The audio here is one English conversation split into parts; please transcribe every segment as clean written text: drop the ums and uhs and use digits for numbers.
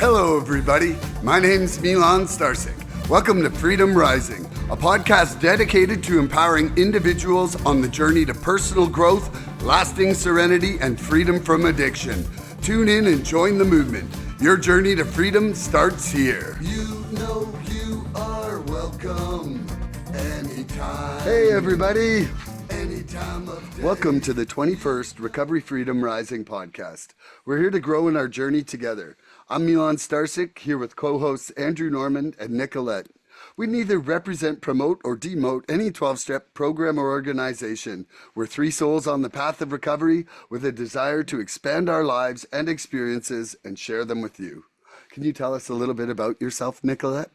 Hello, everybody. My name's Milan Starcic. Welcome to Freedom Rising, a podcast dedicated to empowering individuals on the journey to personal growth, lasting serenity, and freedom from addiction. Tune in and join the movement. Your journey to freedom starts here. You know you are welcome anytime. Hey, everybody. Any time of day. Welcome to the 21st Recovery Freedom Rising podcast. We're here to grow in our journey together. I'm Milan Starcic, here with co-hosts Andrew Norman and Nicolette. We neither represent, promote, or demote any 12-step program or organization. We're three souls on the path of recovery with a desire to expand our lives and experiences and share them with you. Can you tell us a little bit about yourself, Nicolette?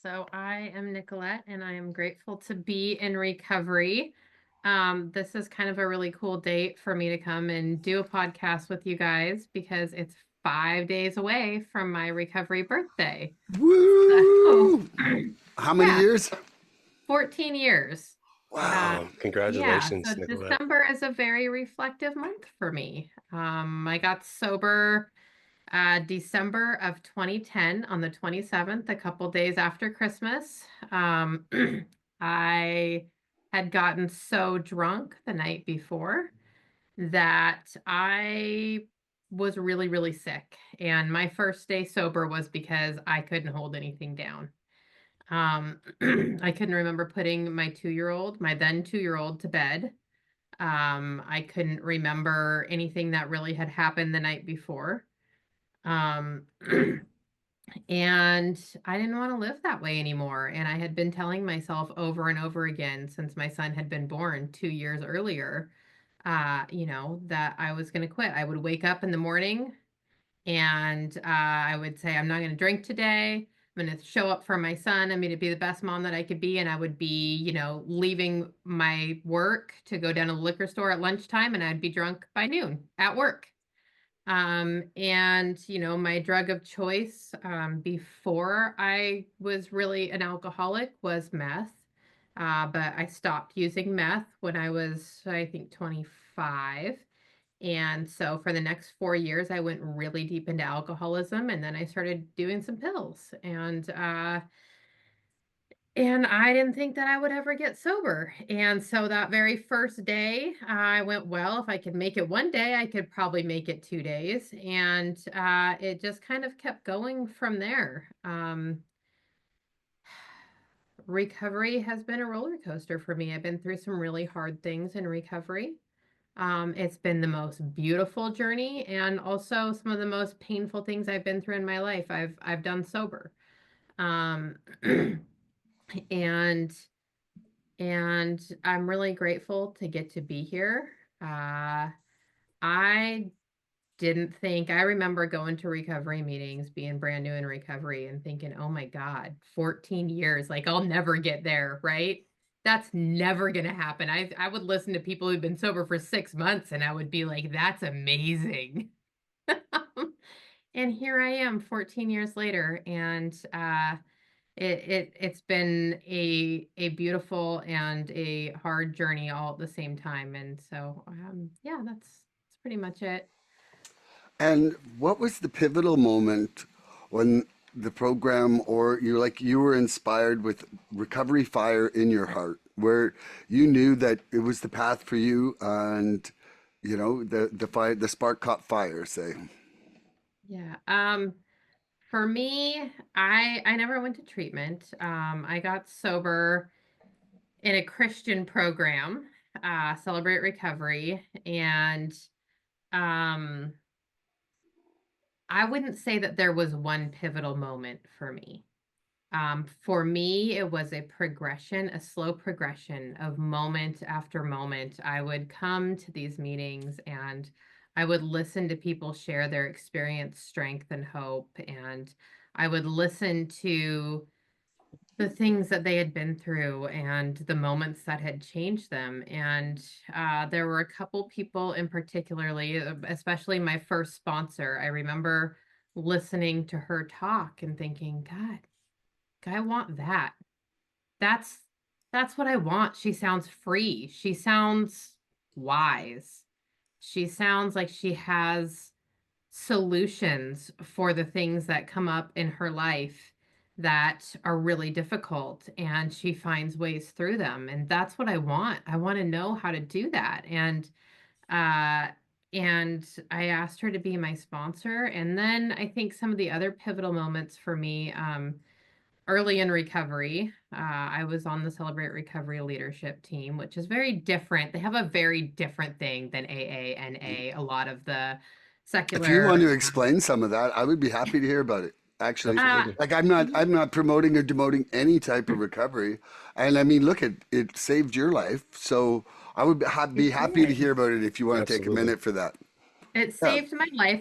So I am Nicolette, and I am grateful to be in recovery. This is kind of a really cool date for me to come and do a podcast with you guys because it's 5 days away from my recovery birthday. So, Woo! How many yeah, years? 14 years. Uh, Wow. so Congratulations, Nicolette. December is a very reflective month for me. I got sober December of 2010 on the 27th, a couple days after Christmas. I had gotten so drunk the night before that I was really, really sick. And my first day sober was because I couldn't hold anything down. I couldn't remember putting my 2-year-old, my then 2-year-old, to bed. I couldn't remember anything that really had happened the night before. Um, and I didn't want to live that way anymore. And I had been telling myself over and over again since my son had been born 2 years earlier, that I was going to quit. I would wake up in the morning and I would say, I'm not going to drink today. I'm going to show up for my son. I'm going to be the best mom that I could be. And I would be, leaving my work to go down to the liquor store at lunchtime, and I'd be drunk by noon at work. My drug of choice before I was really an alcoholic was meth. But I stopped using meth when I was, I think, 25. And so for the next 4 years, I went really deep into alcoholism, and then I started doing some pills. And I didn't think that I would ever get sober. And so that very first day, I went, well, if I could make it one day, I could probably make it 2 days. And it just kind of kept going from there. Recovery has been a roller coaster for me. I've been through some really hard things in recovery. It's been the most beautiful journey and also some of the most painful things I've been through in my life. I've done sober. Um, and and I'm really grateful to get to be here. Uh, I didn't think, I remember going to recovery meetings, being brand new in recovery, and thinking, oh my God, 14 years, like I'll never get there, right? That's never going to happen. I would listen to people who've been sober for 6 months and I would be like, that's amazing. And here I am 14 years later, and it's been a beautiful and a hard journey all at the same time. And so yeah, that's pretty much it. And what was the pivotal moment when the program, or you were inspired with recovery fire in your heart, where you knew that it was the path for you, and the fire, the spark caught fire, say? Yeah. For me, I never went to treatment. I got sober in a Christian program, Celebrate Recovery, and um I wouldn't say that there was one pivotal moment for me. For me, it was a progression, a slow progression of moment after moment. I would come to these meetings and I would listen to people share their experience, strength, and hope. And I would listen to the things that they had been through and the moments that had changed them. And there were a couple people in particularly, especially my first sponsor. I remember listening to her talk and thinking, God, I want that. That's that's what I want. She sounds free. She sounds wise. She sounds like she has solutions for the things that come up in her life that are really difficult, and she finds ways through them. And that's what I want. I want to know how to do that. Uh and I asked her to be my sponsor. And then I think some of the other pivotal moments for me, early in recovery, I was on the Celebrate Recovery leadership team, which is very different. They have a very different thing than AA and A lot of the If you want secular. to explain some of that, I would be happy to hear about it. Actually, Uh, Absolutely. like I'm not promoting or demoting any type of recovery, and I mean, look, it saved your life, so I would be it happy to did. hear about it if you want to take a Absolutely. minute for that. It Yeah. saved my life.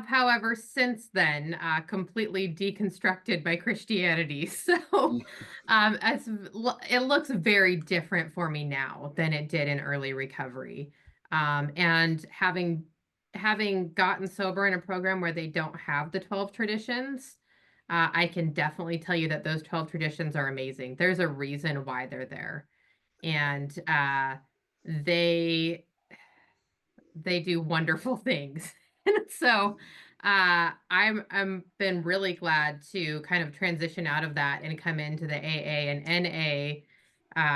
However, since then, completely deconstructed my Christianity. So, it looks very different for me now than it did in early recovery. And having gotten sober in a program where they don't have the 12 traditions, I can definitely tell you that those 12 traditions are amazing. There's a reason why they're there, and they they do wonderful things. And so I'm been really glad to kind of transition out of that and come into the AA and NA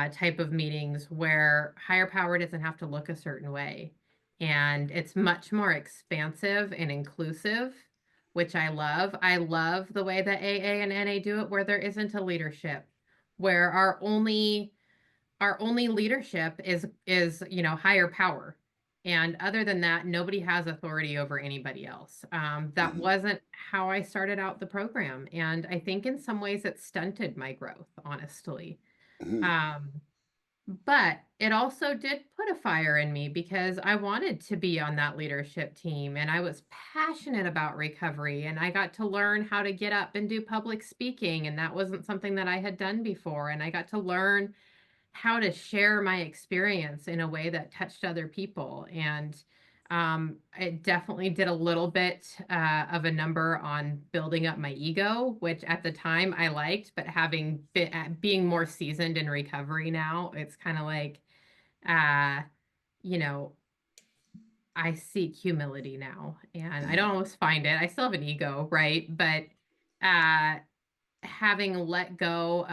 type of meetings where higher power doesn't have to look a certain way. And it's much more expansive and inclusive, which I love. I love the way that AA and NA do it, where there isn't a leadership, where our only leadership is higher power, and other than that nobody has authority over anybody else. That Mhm, wasn't how I started out the program, and I think in some ways it stunted my growth, honestly. mhm, um, but it also did put a fire in me because I wanted to be on that leadership team, and I was passionate about recovery, and I got to learn how to get up and do public speaking, and that wasn't something that I had done before, and I got to learn how to share my experience in a way that touched other people. And it definitely did a little bit of a number on building up my ego, which at the time I liked, but being more seasoned in recovery now, it's kind of like, uh, you know, I seek humility now, and I mhm, don't always find it. I still have an ego, right? But uh, having let go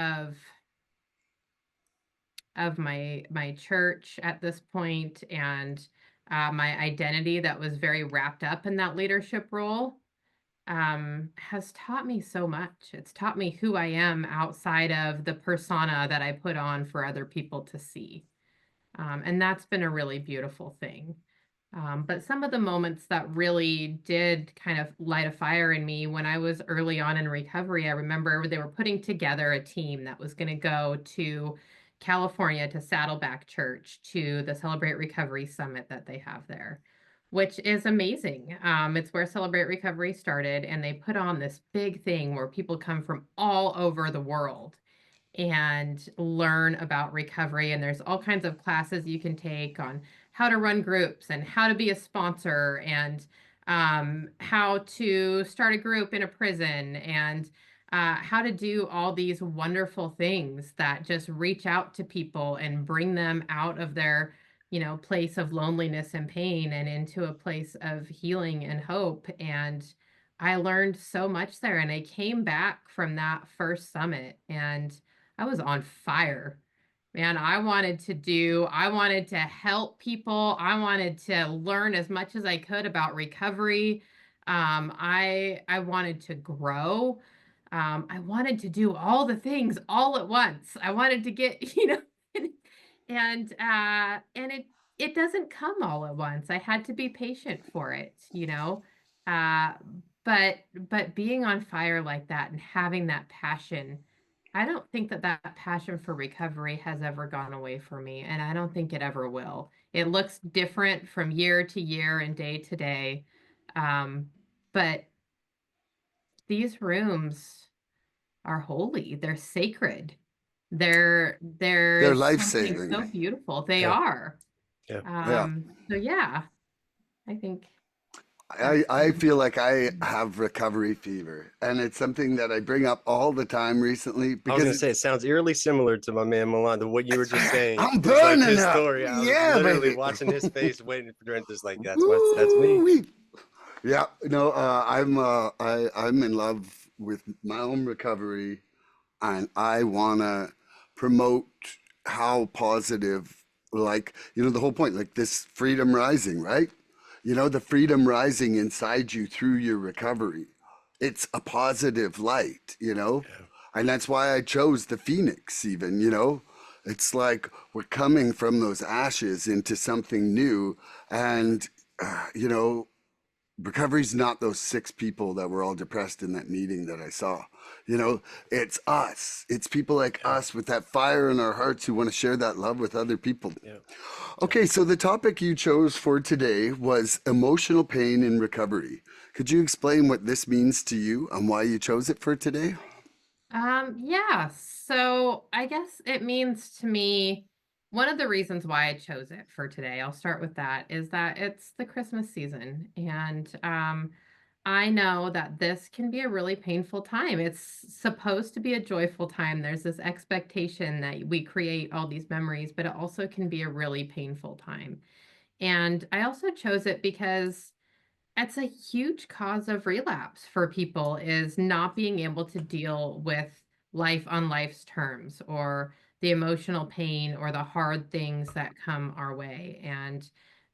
of my church at this point, and my identity that was very wrapped up in that leadership role, has taught me so much. It's taught me who I am outside of the persona that I put on for other people to see. And that's been a really beautiful thing. But some of the moments that really did kind of light a fire in me when I was early on in recovery, I remember they were putting together a team that was going to go to California to Saddleback Church to the Celebrate Recovery Summit that they have there, which is amazing. It's where Celebrate Recovery started, and they put on this big thing where people come from all over the world and learn about recovery. And there's all kinds of classes you can take on how to run groups and how to be a sponsor, and how to start a group in a prison, and how to do all these wonderful things that just reach out to people and bring them out of their place of loneliness and pain and into a place of healing and hope. And I learned so much there, and I came back from that first summit and I was on fire. Man, I wanted to help people. I wanted to learn as much as I could about recovery. I wanted to grow. I wanted to do all the things all at once. I wanted to get, and it doesn't come all at once. I had to be patient for it. Uh, but being on fire like that and having that passion, I don't think that that passion for recovery has ever gone away for me, and I don't think it ever will. It looks different from year to year and day to day. Um, but these rooms are holy. They're sacred. There they're is life something so saving. beautiful. They Yeah. are. Yeah. Yeah. So yeah, I think I, that's I feel like I have recovery fever, and it's something that I bring up all the time recently I was because gonna say it sounds eerily similar to my man Milan, to what you were just saying. I'm Is like burning his up. story. I was Yeah, literally baby. watching his face, waiting for it. Just like that's me. Woo-wee. Yeah, no, I'm in love with my own recovery, and I wanna promote how positive, like, the whole point, like this freedom rising, right? The freedom rising inside you through your recovery. It's a positive light. Yeah. And that's why I chose the Phoenix, even. It's like we're coming from those ashes into something new. And, uh, you know, recovery's not those six people that were all depressed in that meeting that I saw. It's us. It's people like Yeah. us with that fire in our hearts who want to share that love with other people. Yeah. Okay, so the topic you chose for today was emotional pain in recovery. Could you explain what this means to you and why you chose it for today? Yeah, so I guess it means to me one of the reasons why I chose it for today, I'll start with that, is that it's the Christmas season. And I know that this can be a really painful time. It's supposed to be a joyful time. There's this expectation that we create all these memories, but it also can be a really painful time. And I also chose it because it's a huge cause of relapse for people is not being able to deal with life on life's terms or the emotional pain or the hard things that come our way. And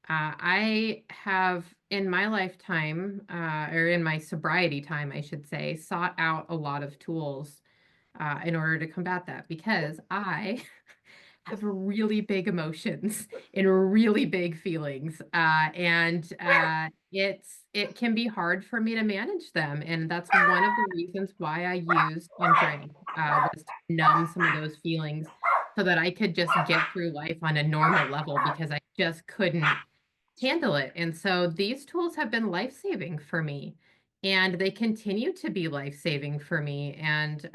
I have in my lifetime, or in my sobriety time, I should say, sought out a lot of tools in order to combat that because I have really big emotions and really big feelings, it can be hard for me to manage them, and that's one of the reasons why I used and drank, was to numb some of those feelings so that I could just get through life on a normal level because I just couldn't handle it, and so these tools have been life-saving for me, and they continue to be life-saving for me, and,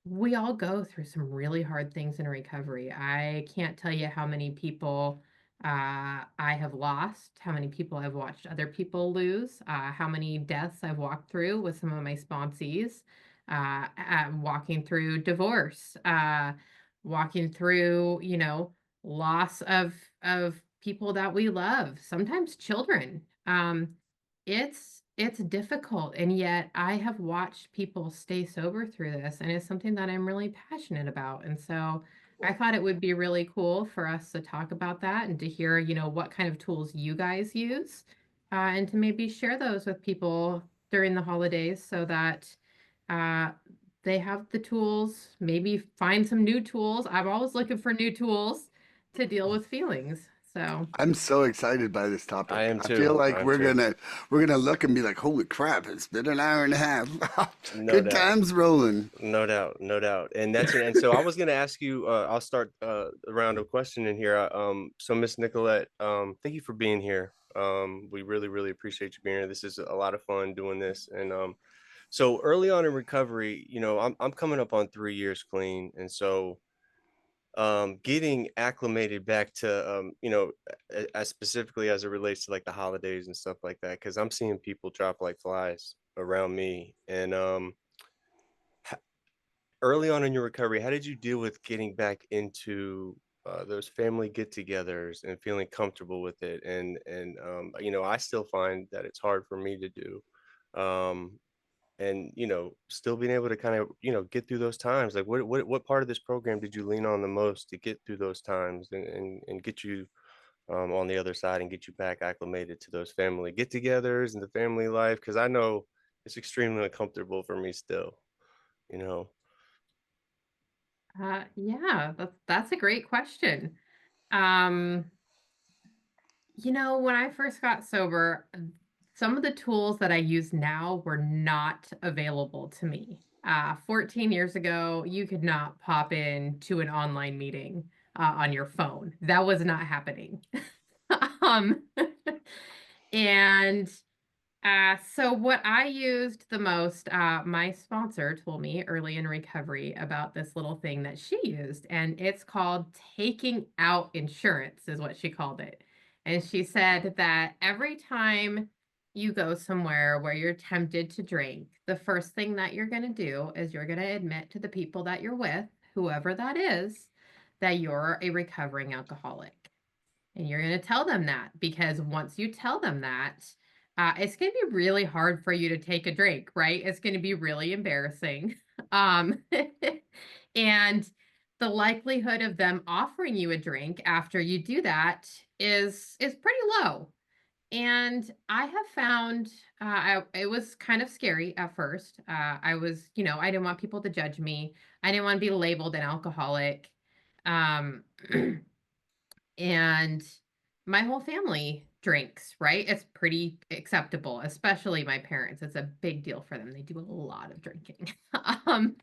we all go through some really hard things in recovery. I can't tell you how many people I have lost, how many people I've watched other people lose, how many deaths I've walked through with some of my sponsees, walking through divorce, walking through, loss of people that we love, sometimes children. It's difficult, and yet I have watched people stay sober through this, and it's something that I'm really passionate about. And so I thought it would be really cool for us to talk about that and to hear, what kind of tools you guys use, and to maybe share those with people during the holidays so that uh, they have the tools, maybe find some new tools. I'm always looking for new tools to deal with feelings. So. I'm so excited by this I topic. am I feel too. like I am we're too. gonna we're gonna look and be like, "Holy crap! It's been an hour and a half. No Good doubt. times rolling." No doubt, no doubt. And so I was gonna ask you, I'll start a round of questioning here. So Miss Nicolette, thank you for being here. We really, really appreciate you being here. This is a lot of fun doing this. And so early on in recovery, I'm coming up on 3 years clean. And so getting acclimated back to as specifically as it relates to like the holidays and stuff like that, because I'm seeing people drop like flies around me. And early on in your recovery, how did you deal with getting back into those family get-togethers and feeling comfortable with it? And I still find that it's hard for me to do. Um, and still being able to kind of get through those times. Like, what part of this program did you lean on the most to get through those times and get you on the other side and get you back acclimated to those family get-togethers and the family life? Because I know it's extremely uncomfortable for me still. You know. Yeah, that's a great question. Um, when I first got sober, some of the tools that I use now were not available to me. 14 years ago, you could not pop in to an online meeting on your phone. That was not happening. um, and so what I used the most, my sponsor told me early in recovery about this little thing that she used, and it's called taking out insurance, is what she called it. And she said that every time you go somewhere where you're tempted to drink, the first thing that you're going to do is you're going to admit to the people that you're with, whoever that is, that you're a recovering alcoholic. And you're going to tell them that because once you tell them that, it's going to be really hard for you to take a drink, right? It's going to be really embarrassing. Um, and the likelihood of them offering you a drink after you do that is pretty low. And I have found it was kind of scary at first. I was, I didn't want people to judge me. I didn't want to be labeled an alcoholic. Um, and my whole family drinks, right? It's pretty acceptable, especially my parents. It's a big deal for them. They do a lot of drinking. um,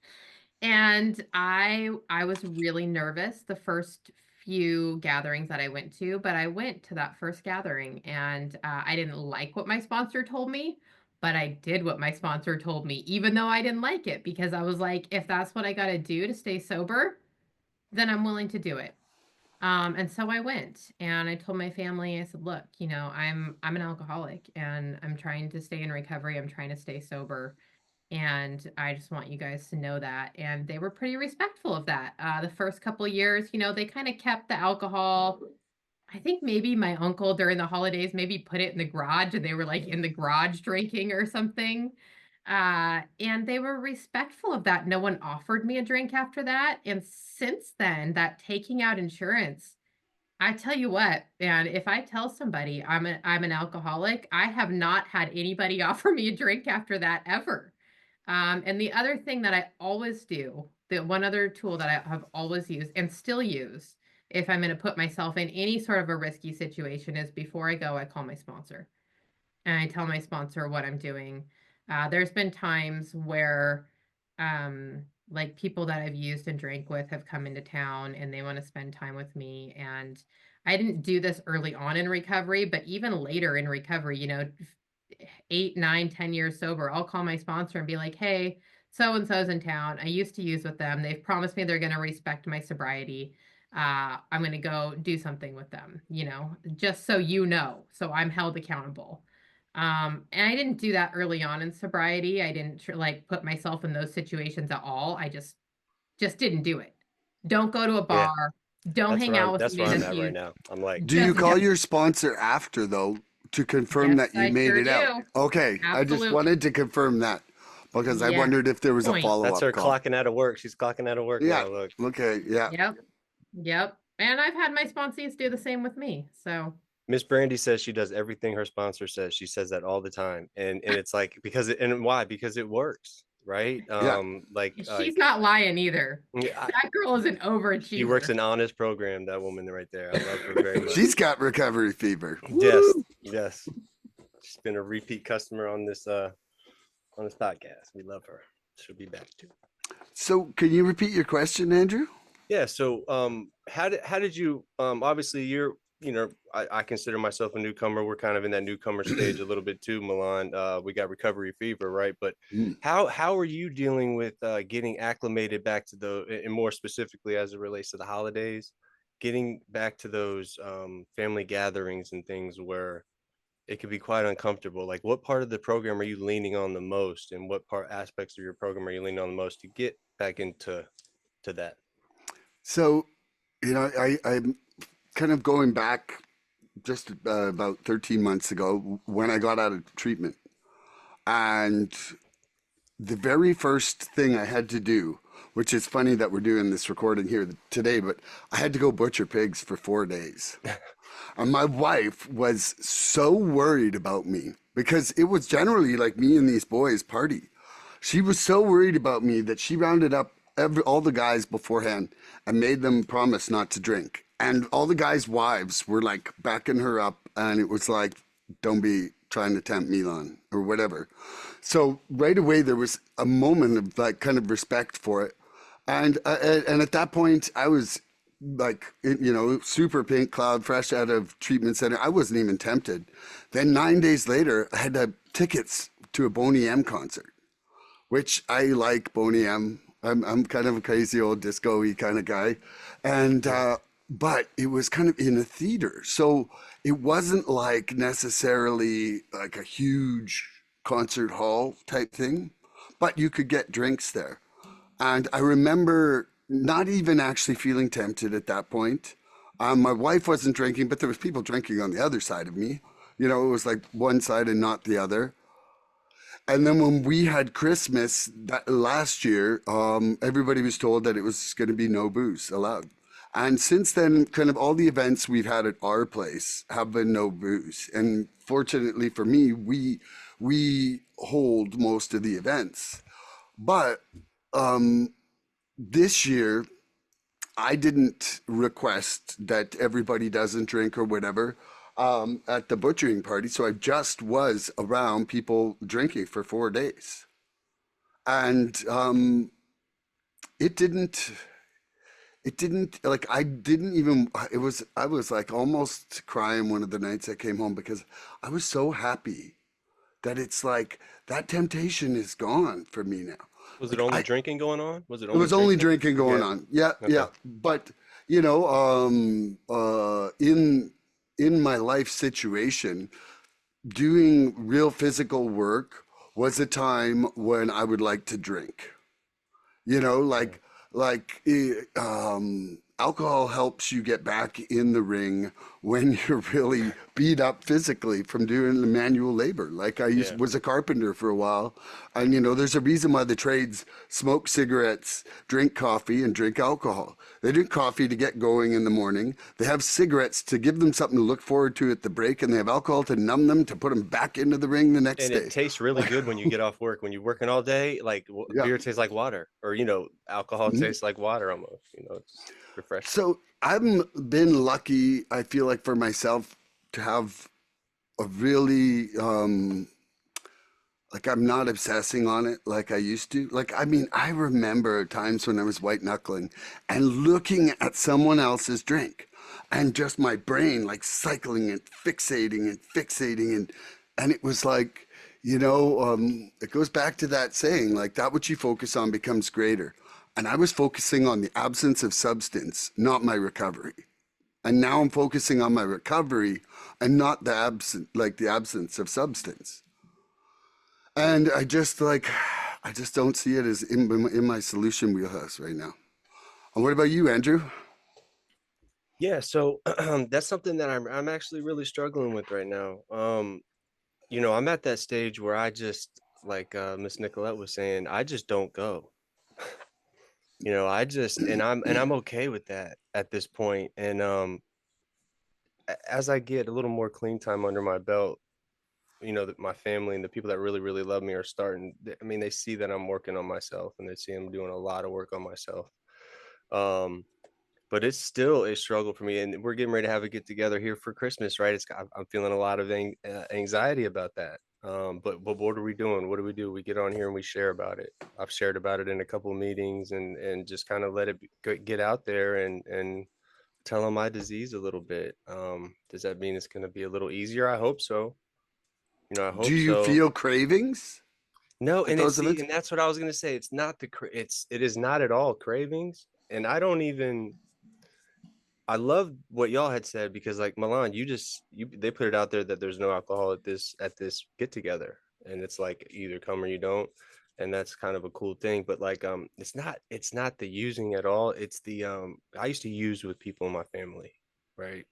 and I was really nervous the first few gatherings that I went to, but I went to that first gathering and I didn't like what my sponsor told me, but I did what my sponsor told me, even though I didn't like it, because I was like, if that's what I got to do to stay sober, then I'm willing to do it. And so I went and I told my family, I said, look, I'm an alcoholic and I'm trying to stay in recovery. I'm trying to stay sober. And I just want you guys to know that. And they were pretty respectful of that. The first couple of years, they kind of kept the alcohol. I think maybe my uncle during the holidays maybe put it in the garage and they were like in the garage drinking or something. And they were respectful of that. No one offered me a drink after that. And since then, that taking out insurance, I tell you what, man, if I tell somebody I'm an alcoholic, I have not had anybody offer me a drink after that ever. And the other thing that I always do, the one other tool that I have always used and still use if I'm going to put myself in any sort of a risky situation is before I go, I call my sponsor and I tell my sponsor what I'm doing. There's been times where, like people that I've used and drank with have come into town and they want to spend time with me. And I didn't do this early on in recovery, but even later in recovery, 8, 9, 10 years sober, I'll call my sponsor and be like, hey, so and so's in town. I used to use with them. They've promised me they're going to respect my sobriety. I'm going to go do something with them, just so so I'm held accountable. And I didn't do that early on in sobriety. I didn't like put myself in those situations at all. I just didn't do it. Don't go to a Yeah, bar. Don't hang out with that's me where in I'm a at right few. now. I'm like, Do you Just call don't. your sponsor after, though, to confirm Yes, that you I made sure it out? do. Okay, I just Absolutely. wanted to confirm that because I Yeah. wondered if there was a Point. that's follow-up her call. clocking out of work. She's clocking out of work Yeah, now. Look, okay, yeah. Yep. Yep. And I've had my sponsees do the same with me. So Miss Brandy says she does everything her sponsor says. She says that all the time, and it's like and why? Because it works, right? Yeah. she's not lying either. Yeah, That girl is an she works overachiever. an honest program. That woman right there, I love her very much. She's got recovery fever. Yes, Woo! yes, she's been a repeat customer on this podcast. We love her. She'll be back too. So can you repeat your question, Andrew? Yeah. So, how did you? Obviously, I consider myself a newcomer. We're kind of in that newcomer stage a little bit too, Milan. We got recovery fever, right? But Mm. how are you dealing with getting acclimated back to and more specifically as it relates to the holidays, getting back to those family gatherings and things where it can be quite uncomfortable. Like, what part of the program are you leaning on the most, and what part aspects of your program are you leaning on the most to get back into that? So, I'm kind of going back just about 13 months ago when I got out of treatment. And the very first thing I had to do, which is funny that we're doing this recording here today, but I had to go butcher pigs for 4 days. And my wife was so worried about me because it was generally like me and these boys party. She was so worried about me that she rounded up all the guys beforehand and made them promise not to drink. And all the guys' wives were like backing her up, and it was like, don't be trying to tempt Milan or whatever. So right away there was a moment of like kind of respect for it. And at that point I was like, super pink cloud, fresh out of treatment center. I wasn't even tempted. Then 9 days later, I had tickets to a Boney M concert, which I like Boney M. I'm kind of a crazy old disco-y kind of guy. And, but it was kind of in a theater. So it wasn't like necessarily like a huge concert hall type thing, but you could get drinks there. And I remember not even actually feeling tempted at that point. My wife wasn't drinking, but there was people drinking on the other side of me. You know, it was like one side and not the other. And then when we had Christmas that last year, everybody was told that it was going to be no booze allowed. And since then, kind of all the events we've had at our place have been no booze. And fortunately for me, we hold most of the events. But this year, I didn't request that everybody doesn't drink or whatever at the butchering party. So I just was around people drinking for 4 days. And it didn't, it didn't, like, I didn't even, I was like almost crying one of the nights I came home because I was so happy that it's like that temptation is gone for me now. Was it Like, only drinking going on? Was it it only was only drinking? drinking going Yeah. on. Yeah, Okay. yeah. But you know, in my life situation, doing real physical work was a time when I would like to drink. You know, Yeah. alcohol helps you get back in the ring when you're really beat up physically from doing the manual labor. Like Yeah. was a carpenter for a while, and you know, there's a reason why the trades smoke cigarettes, drink coffee, and drink alcohol. They drink coffee to get going in the morning. They have cigarettes to give them something to look forward to at the break, and they have alcohol to numb them to put them back into the ring the next And it day. tastes really good when you get off work. When you're working all day, like Yeah. beer tastes like water, or alcohol Mhm. tastes like water almost. It's refreshing. So I've been lucky, I feel like, for myself to have a really, like, I'm not obsessing on it like I used to. Like, I mean, I remember times when I was white knuckling and looking at someone else's drink and just my brain like cycling and fixating and it was like, it goes back to that saying, like, that which you focus on becomes greater. And I was focusing on the absence of substance, not my recovery. And now I'm focusing on my recovery and not the absence of substance. And I just don't see it as in my solution wheelhouse right now. And what about you, Andrew? Yeah, so that's something that I'm actually really struggling with right now. I'm at that stage where I just, like Miss Nicolette was saying, I just don't go. I just and I'm okay with that at this point. And as I get a little more clean time under my belt, that my family and the people that really, really love me are starting. I mean, they see that I'm working on myself, and they see I'm doing a lot of work on myself. Um, but it's still a struggle for me, and we're getting ready to have a get together here for Christmas, right? I'm feeling a lot of anxiety about that. But what are we doing? What do we do? We get on here and we share about it. I've shared about it in a couple of meetings, and just kind of let it get out there and tell them my disease a little bit. Does that mean it's going to be a little easier? I hope so. I Do hope you so. feel cravings No, at and it's those see, events? and that's what I was gonna say. It's not it is not at all cravings, and I don't even. I love what y'all had said because, like, Milan, they put it out there that there's no alcohol at this get together, and it's like either come or you don't, and that's kind of a cool thing. But like, it's not the using at all. It's the I used to use with people in my family, right?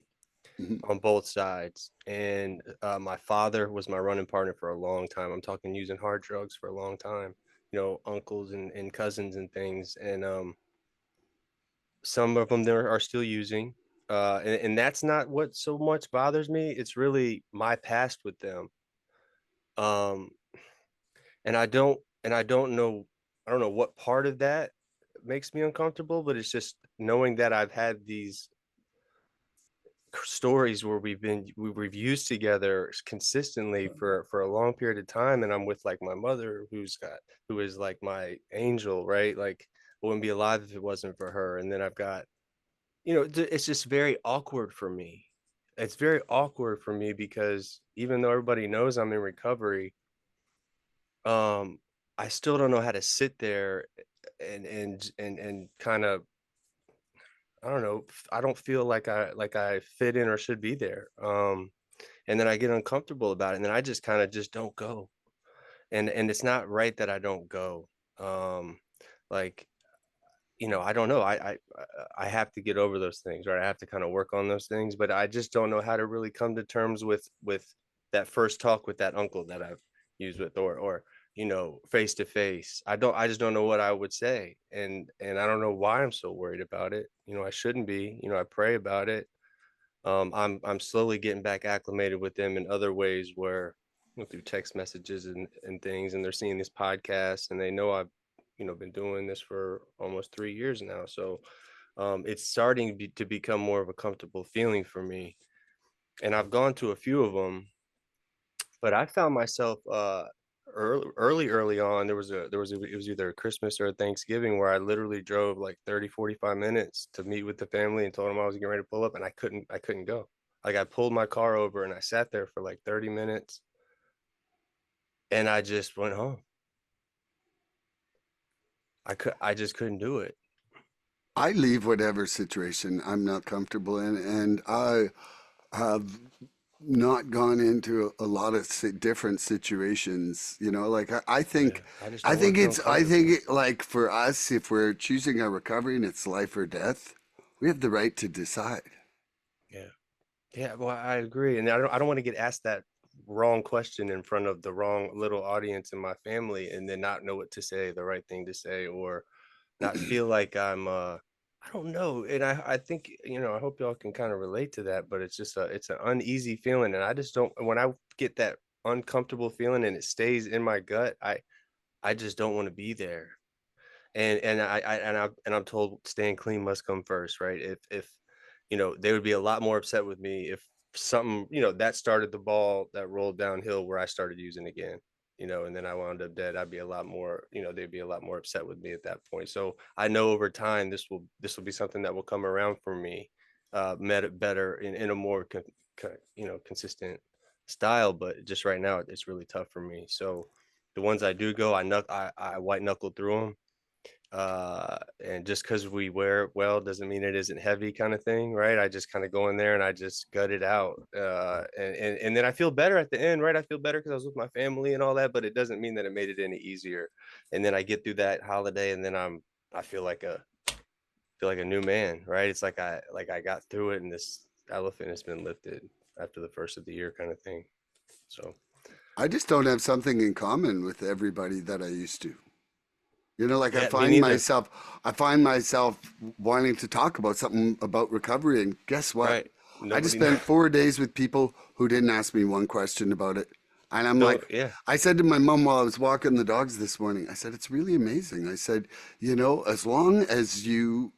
Mhm. On both sides. And my father was my running partner for a long time. I'm talking using hard drugs for a long time, uncles and cousins and things. And some of them there are still using. And that's not what so much bothers me. It's really my past with them. Um, I don't know what part of that makes me uncomfortable, but it's just knowing that I've had these stories where we've used together consistently for a long period of time, and I'm with like my mother who is like my angel, right? Like I wouldn't be alive if it wasn't for her. And then I've got, it's just very awkward for me. It's very awkward for me because even though everybody knows I'm in recovery, um I still don't know how to sit there and kind of, I don't know. I don't feel like I fit in or should be there. And then I get uncomfortable about it, and then I just kind of just don't go. And it's not right that I don't go. Um, like I don't know. I have to get over those things, right? I have to kind of work on those things, but I just don't know how to really come to terms with that first talk with that uncle that I've used with, or face to face. I just don't know what I would say, and I don't know why I'm so worried about it. I shouldn't be. I pray about it. I'm slowly getting back acclimated with them in other ways, where through text messages and things, and they're seeing this podcast, and they know I've been doing this for almost 3 years now. So it's starting to become more of a comfortable feeling for me, and I've gone to a few of them, but I found myself early on. It was either a Christmas or a Thanksgiving where I literally drove like 30-45 minutes to meet with the family and told them I was getting ready to pull up, and I couldn't go. Like, I pulled my car over and I sat there for like 30 minutes, and I just went home. I just couldn't do it. I leave whatever situation I'm not comfortable in, and I have not gone into a lot of different situations. Like I Yeah, think, I just I don't want think to be it's, I think uncomfortable. like for us, if we're choosing our recovery and it's life or death, we have the right to decide. Yeah. Yeah, well, I agree, and I don't want to get asked that wrong question in front of the wrong little audience in my family, and then not know what to say, the right thing to say, or not feel like I don't know. And I think, I hope y'all can kind of relate to that, but it's an uneasy feeling, and I just don't. When I get that uncomfortable feeling and it stays in my gut, I just don't want to be there. And I'm told staying clean must come first, right? If they would be a lot more upset with me if something, that started the ball that rolled downhill where I started using again, and then I wound up dead. I'd be a lot more, they'd be a lot more upset with me at that point. So I know over time this will be something that will come around for me, met it better in a more consistent style. But just right now, it's really tough for me. So the ones I do go, I white knuckle through them, and just because we wear it well doesn't mean it isn't heavy, kind of thing, right? I just kind of go in there and I just gut it out, and then I feel better at the end, right? I feel better because I was with my family and all that, but it doesn't mean that it made it any easier. And then I get through that holiday, and then I feel like a new man, right? It's like I got through it, and this elephant has been lifted after the first of the year, kind of thing. So I just don't have something in common with everybody that I used to. Like yeah, me neither. I find myself wanting to talk about something about recovery, and guess what? Right? I just Nobody spent 4 days with people who didn't ask me one question about it. And I'm don't. like, Yeah. I said to my mom while I was walking the dogs this morning, I said, it's really amazing. I said, as long as you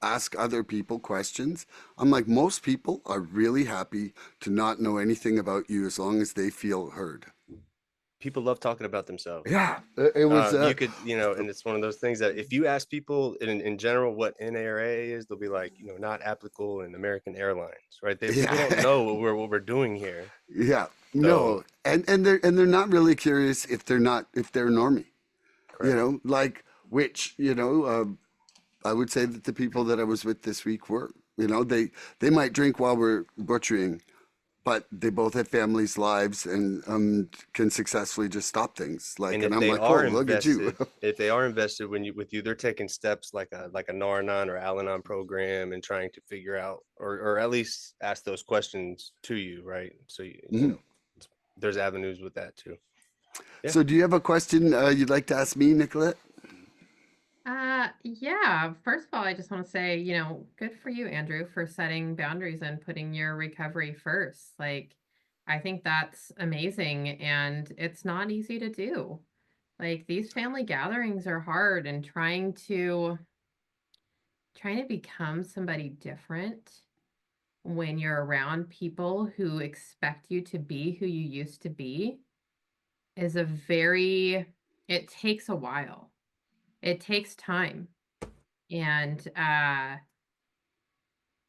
ask other people questions, I'm like, most people are really happy to not know anything about you as long as they feel heard. People love talking about themselves. Yeah, it was, You could, and it's one of those things that if you ask people in general what NARA is, they'll be like, not applicable in American Airlines, right? People don't yeah. know what we're doing here. Yeah, So no, and they're not really curious if they're normie, correct. like which I would say that the people that I was with this week were, they might drink while we're butchering, but they both have families, lives, and can successfully just stop things. And And I'm like, oh, look at you. if they are invested with you, they're taking steps like a Nar-Anon or Al-Anon program and trying to figure out, or at least ask those questions to you, right? So Mhm. there's avenues with that too. Yeah. So, do you have a question you'd like to ask me, Nicolette? Yeah. First of all, I just want to say, good for you, Andrew, for setting boundaries and putting your recovery first. Like, I think that's amazing, and it's not easy to do. Like, these family gatherings are hard, and trying to become somebody different when you're around people who expect you to be who you used to be is it takes a while. It takes time. And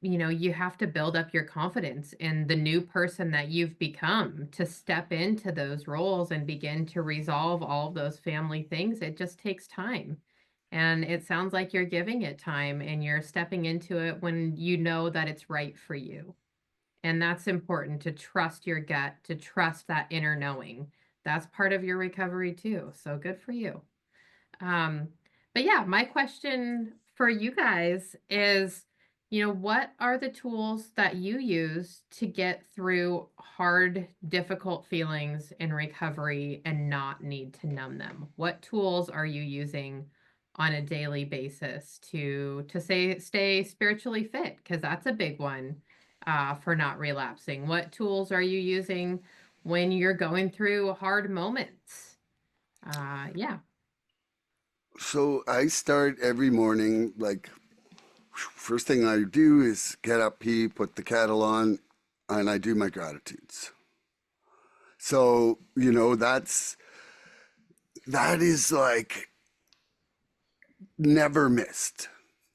you have to build up your confidence in the new person that you've become to step into those roles and begin to resolve all of those family things. It just takes time. And it sounds like you're giving it time and you're stepping into it when you know that it's right for you. And that's important, to trust your gut, to trust that inner knowing. That's part of your recovery too. So good for you. Um, but yeah, my question for you guys is, What are the tools that you use to get through hard, difficult feelings in recovery and not need to numb them? What tools are you using on a daily basis to stay spiritually fit? Because that's a big one for not relapsing. What tools are you using when you're going through hard moments? Yeah. So I start every morning, like, first thing I do is get up, pee, put the kettle on, and I do my gratitudes. So, that is like never missed.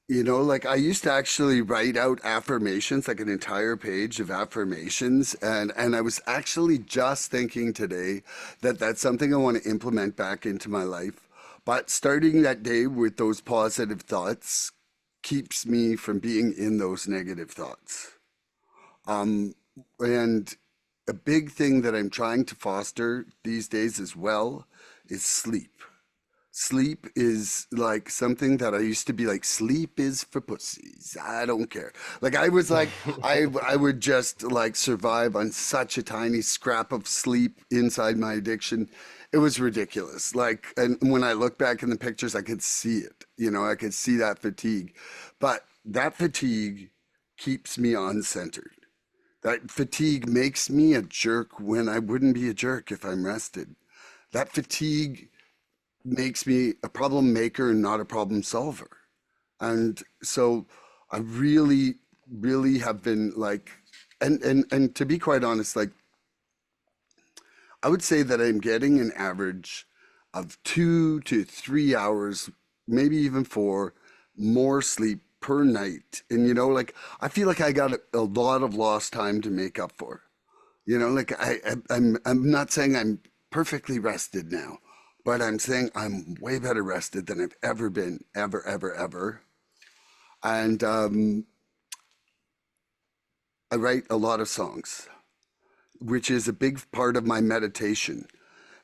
Like I used to actually write out affirmations, like an entire page of affirmations, and I was actually just thinking today that that's something I want to implement back into my life. But starting that day with those positive thoughts keeps me from being in those negative thoughts. And a big thing that I'm trying to foster these days as well is sleep. Sleep is like something that I used to be like, sleep is for pussies. I don't care. Like I was like, I would just like survive on such a tiny scrap of sleep inside my addiction. It was ridiculous. Like, and when I look back in the pictures, I could see it. I could see that fatigue. But that fatigue keeps me uncentered. That fatigue makes me a jerk when I wouldn't be a jerk if I'm rested. That fatigue makes me a problem maker and not a problem solver. And so I really, really have been like, and to be quite honest, like I would say that I'm getting an average of 2 to 3 hours, maybe even four, more sleep per night. And like I feel like I got a lot of lost time to make up for. Like I'm not saying I'm perfectly rested now, but I'm saying I'm way better rested than I've ever been, ever, ever, ever. And I write a lot of songs, which is a big part of my meditation.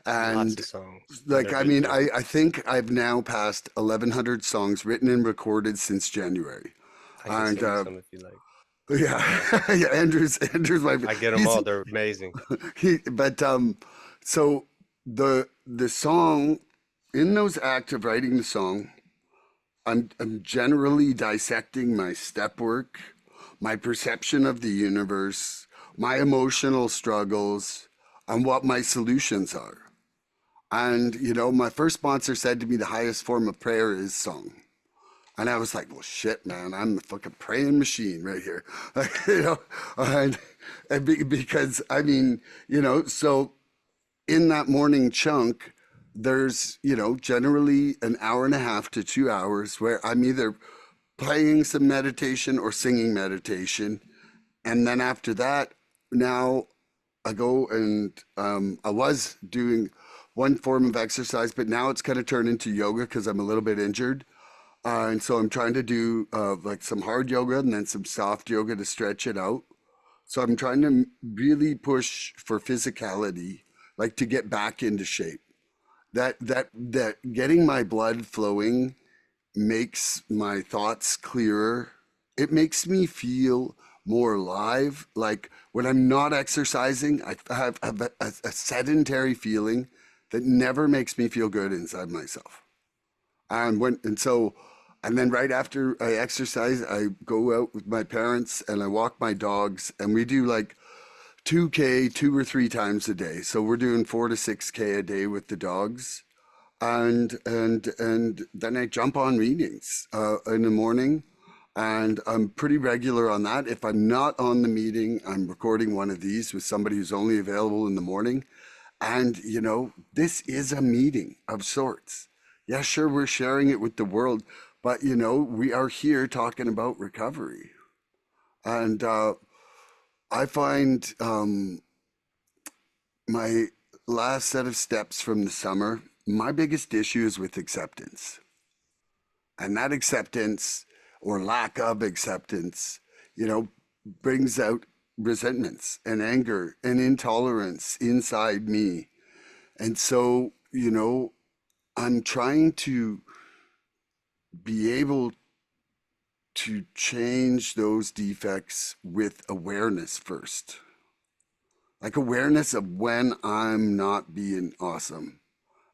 Lots And of songs, and like, they're I good mean, too. I think I've now passed 1,100 songs written and recorded since January. I can And sing you some if you like. yeah, yeah, Andrew's my, I get them he's, all. They're amazing. but so the song, in those acts of writing the song, I'm generally dissecting my step work, my perception of the universe, my emotional struggles, and what my solutions are. And my first sponsor said to me the highest form of prayer is song. And I was like, well, shit, man, I'm the fucking praying machine right here. And, because I mean, so in that morning chunk, there's, generally an hour and a half to 2 hours where I'm either playing some meditation or singing meditation. And then after that, now I go and I was doing one form of exercise, but now it's kind of turned into yoga because I'm a little bit injured. And so I'm trying to do like some hard yoga and then some soft yoga to stretch it out. So I'm trying to really push for physicality, like to get back into shape. That getting my blood flowing makes my thoughts clearer. It makes me feel more alive. Like when I'm not exercising, I have a sedentary feeling that never makes me feel good inside myself. And then right after I exercise, I go out with my parents and I walk my dogs, and we do like 2K 2 or 3 times a day. So we're doing 4 to 6K a day with the dogs. And then I jump on meetings in the morning, and I'm pretty regular on that. If I'm not on the meeting, I'm recording one of these with somebody who's only available in the morning. And this is a meeting of sorts. Yeah, sure, we're sharing it with the world, but we are here talking about recovery. And I find my last set of steps from the summer, my biggest issue is with acceptance. And that acceptance or lack of acceptance, you know, brings out resentments and anger and intolerance inside me. And so, I'm trying to be able to change those defects with awareness first. Like awareness of when I'm not being awesome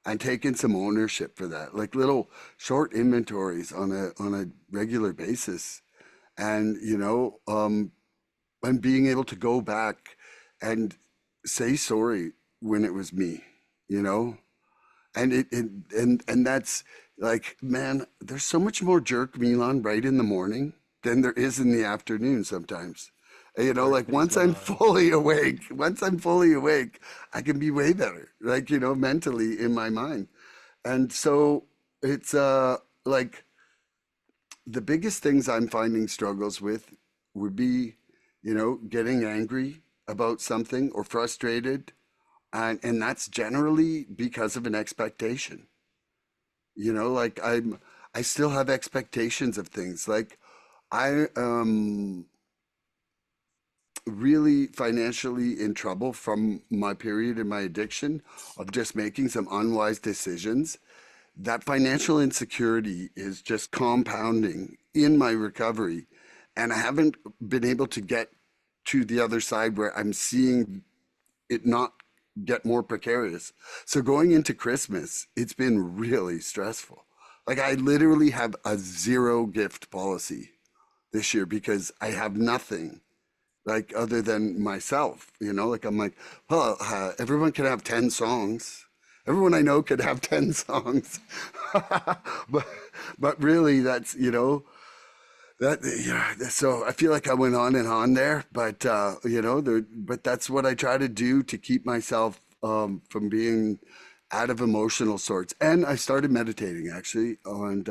and taking some ownership for that. Like little short inventories on a regular basis. And and being able to go back and say sorry when it was me, you know? And that's like, man, there's so much more jerk Milan right in the morning than there is in the afternoon sometimes. Jerk Like face Milan. once I'm fully awake, I can be way better, like, mentally in my mind. And so it's like the biggest things I'm finding struggles with would be, getting angry about something or frustrated. And that's generally because of an expectation. Like I still have expectations of things. Like I am really financially in trouble from my period in my addiction of just making some unwise decisions. That financial insecurity is just compounding in my recovery. And I haven't been able to get to the other side where I'm seeing it not get more precarious. So going into Christmas, it's been really stressful. Like I literally have a zero gift policy this year because I have nothing like other than myself, like I'm like, well, everyone can have 10 songs. Everyone I know could have 10 songs. but but really that's, that yeah, so I feel like I went on and on there, but but that's what I try to do to keep myself from being out of emotional sorts. And I started meditating actually, and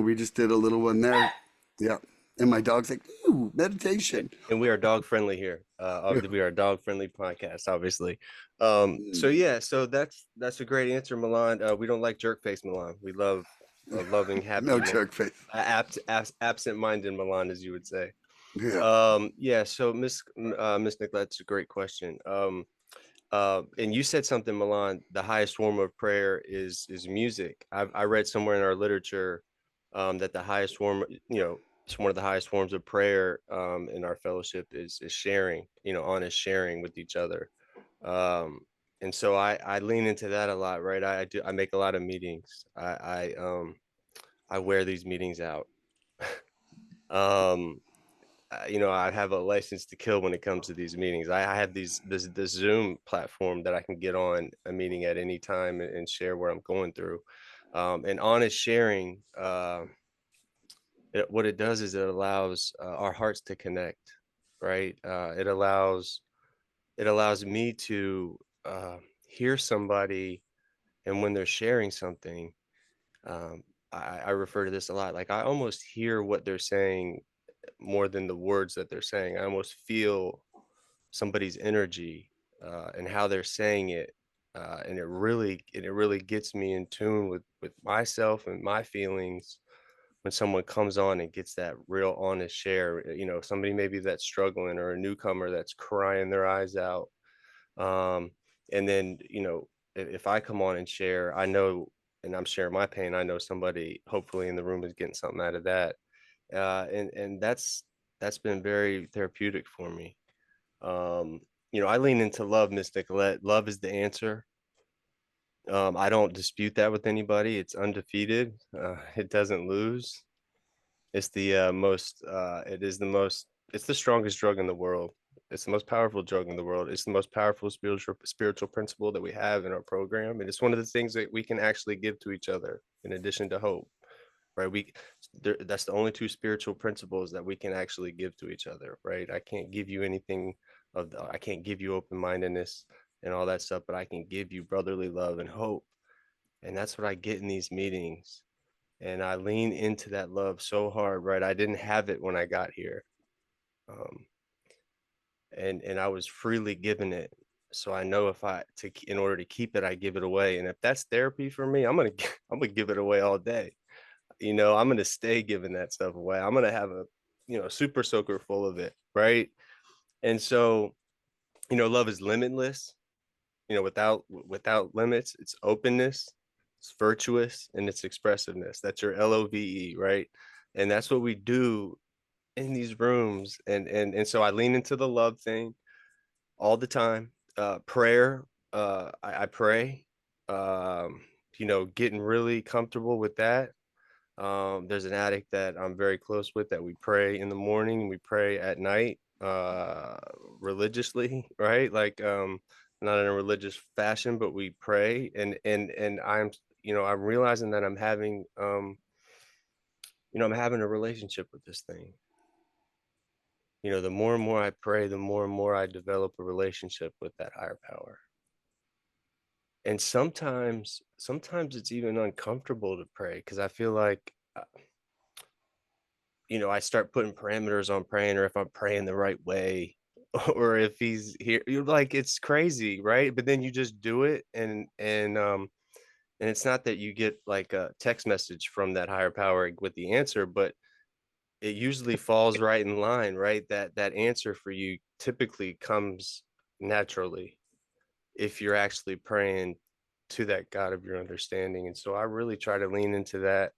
we just did a little one there. Yeah, and my dog's like, "Ooh, meditation." And we are dog friendly here. We are a dog friendly podcast, obviously. So Mm. yeah, so that's a great answer, Milan. We don't like jerk face Milan. We love a loving, No happy, jerk face. absent minded Milan, as you would say. Yeah. Yeah. So Miss Nicolette's a great question. And you said something, Milan. The highest form of prayer is music. I read somewhere in our literature that the highest form, it's one of the highest forms of prayer in our fellowship is sharing, honest sharing with each other. Um, and so I lean into that a lot, right? I make a lot of meetings. I wear these meetings out. um, I have a license to kill when it comes to these meetings. I have this Zoom platform that I can get on a meeting at any time and share what I'm going through. And honest sharing, what it does is it allows our hearts to connect, right? It allows me to hear somebody, and when they're sharing something, um, I refer to this a lot. Like I almost hear what they're saying more than the words that they're saying. I almost feel somebody's energy and how they're saying it, and it really gets me in tune with myself and my feelings when someone comes on and gets that real honest share. Somebody maybe that's struggling or a newcomer that's crying their eyes out. um, and then if I come on and share, I know, and I'm sharing my pain, I know somebody hopefully in the room is getting something out of that. And that's been very therapeutic for me. um, I lean into love, Miss Nicolette. Love is the answer. I don't dispute that with anybody. It's undefeated. It doesn't lose. It's the most. It is the most. It's the strongest drug in the world. It's the most powerful drug in the world. It's the most powerful spiritual principle that we have in our program, and it's one of the things that we can actually give to each other in addition to hope. Right? That's the only two spiritual principles that we can actually give to each other. Right? I can't give you anything I can't give you open mindedness and all that stuff, but I can give you brotherly love and hope, and that's what I get in these meetings. And I lean into that love so hard, right? I didn't have it when I got here. Um, and I was freely given it. So I know in order to keep it, I give it away. And if that's therapy for me, I'm gonna give it away all day. I'm gonna stay giving that stuff away. I'm gonna have a super soaker full of it, right? And so love is limitless. Without limits, it's openness, it's virtuous, and it's expressiveness. That's your LOVE, right? And that's what we do in these rooms. And so I lean into the love thing all the time. Prayer, I pray. Getting really comfortable with that. There's an addict that I'm very close with that we pray in the morning, we pray at night, religiously, right? Like, not in a religious fashion, but we pray. And I'm realizing that I'm having a relationship with this thing. The more and more I pray, the more and more I develop a relationship with that higher power. And sometimes it's even uncomfortable to pray because I feel like, I start putting parameters on praying, or if I'm praying the right way, or if he's here. You're like, it's crazy, right? But then you just do it, and it's not that you get like a text message from that higher power with the answer, but it usually falls right in line, right? That answer for you typically comes naturally if you're actually praying to that God of your understanding. And so I really try to lean into that,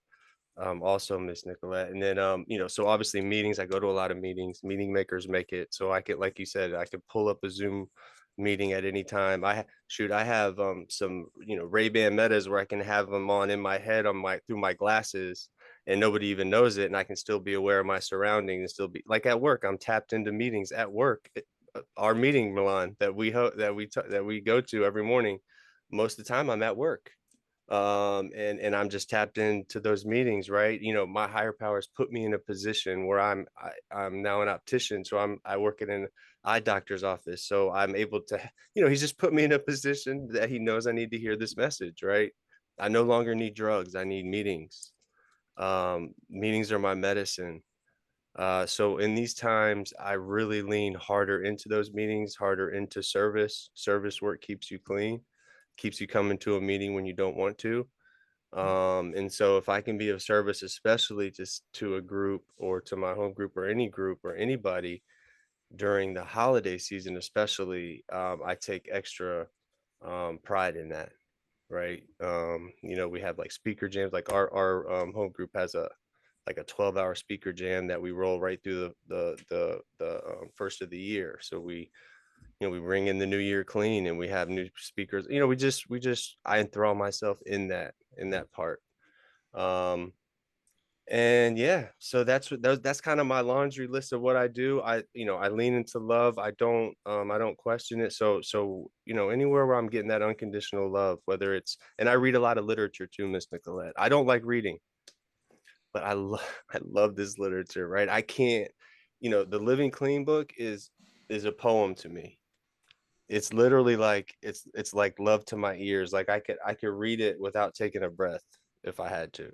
also, Miss Nicolette. And then, so obviously meetings, I go to a lot of meetings. Meeting makers make it so I could, like you said, I could pull up a Zoom meeting at any time. I have some Ray-Ban Metas where I can have them on in my head on my through my glasses, and nobody even knows it, and I can still be aware of my surroundings and still be like at work. I'm tapped into meetings at work. Our meeting, Milan, that we go to every morning. Most of the time I'm at work, and I'm just tapped into those meetings, right? My higher powers put me in a position where I'm now an optician, so I work in an eye doctor's office, so I'm able to, he's just put me in a position that he knows I need to hear this message, right? I no longer need drugs, I need meetings. Meetings are my medicine. So in these times, I really lean harder into those meetings, harder into service. Service work keeps you clean, keeps you coming to a meeting when you don't want to. And so if I can be of service, especially just to a group or to my home group or any group or anybody during the holiday season, especially, I take extra pride in that. Right. We have like speaker jams, like our home group has a 12-hour speaker jam that we roll right through the first of the year. So we bring in the new year clean, and we have new speakers. I enthrall myself in that part. Um, and yeah, so that's kind of my laundry list of what I do. I lean into love. I don't question it. So anywhere where I'm getting that unconditional love, whether it's, and I read a lot of literature too, Miss Nicolette. I don't like reading, but I love this literature, right? I can't, the Living Clean book is a poem to me. It's literally like it's like love to my ears. Like I could read it without taking a breath if I had to.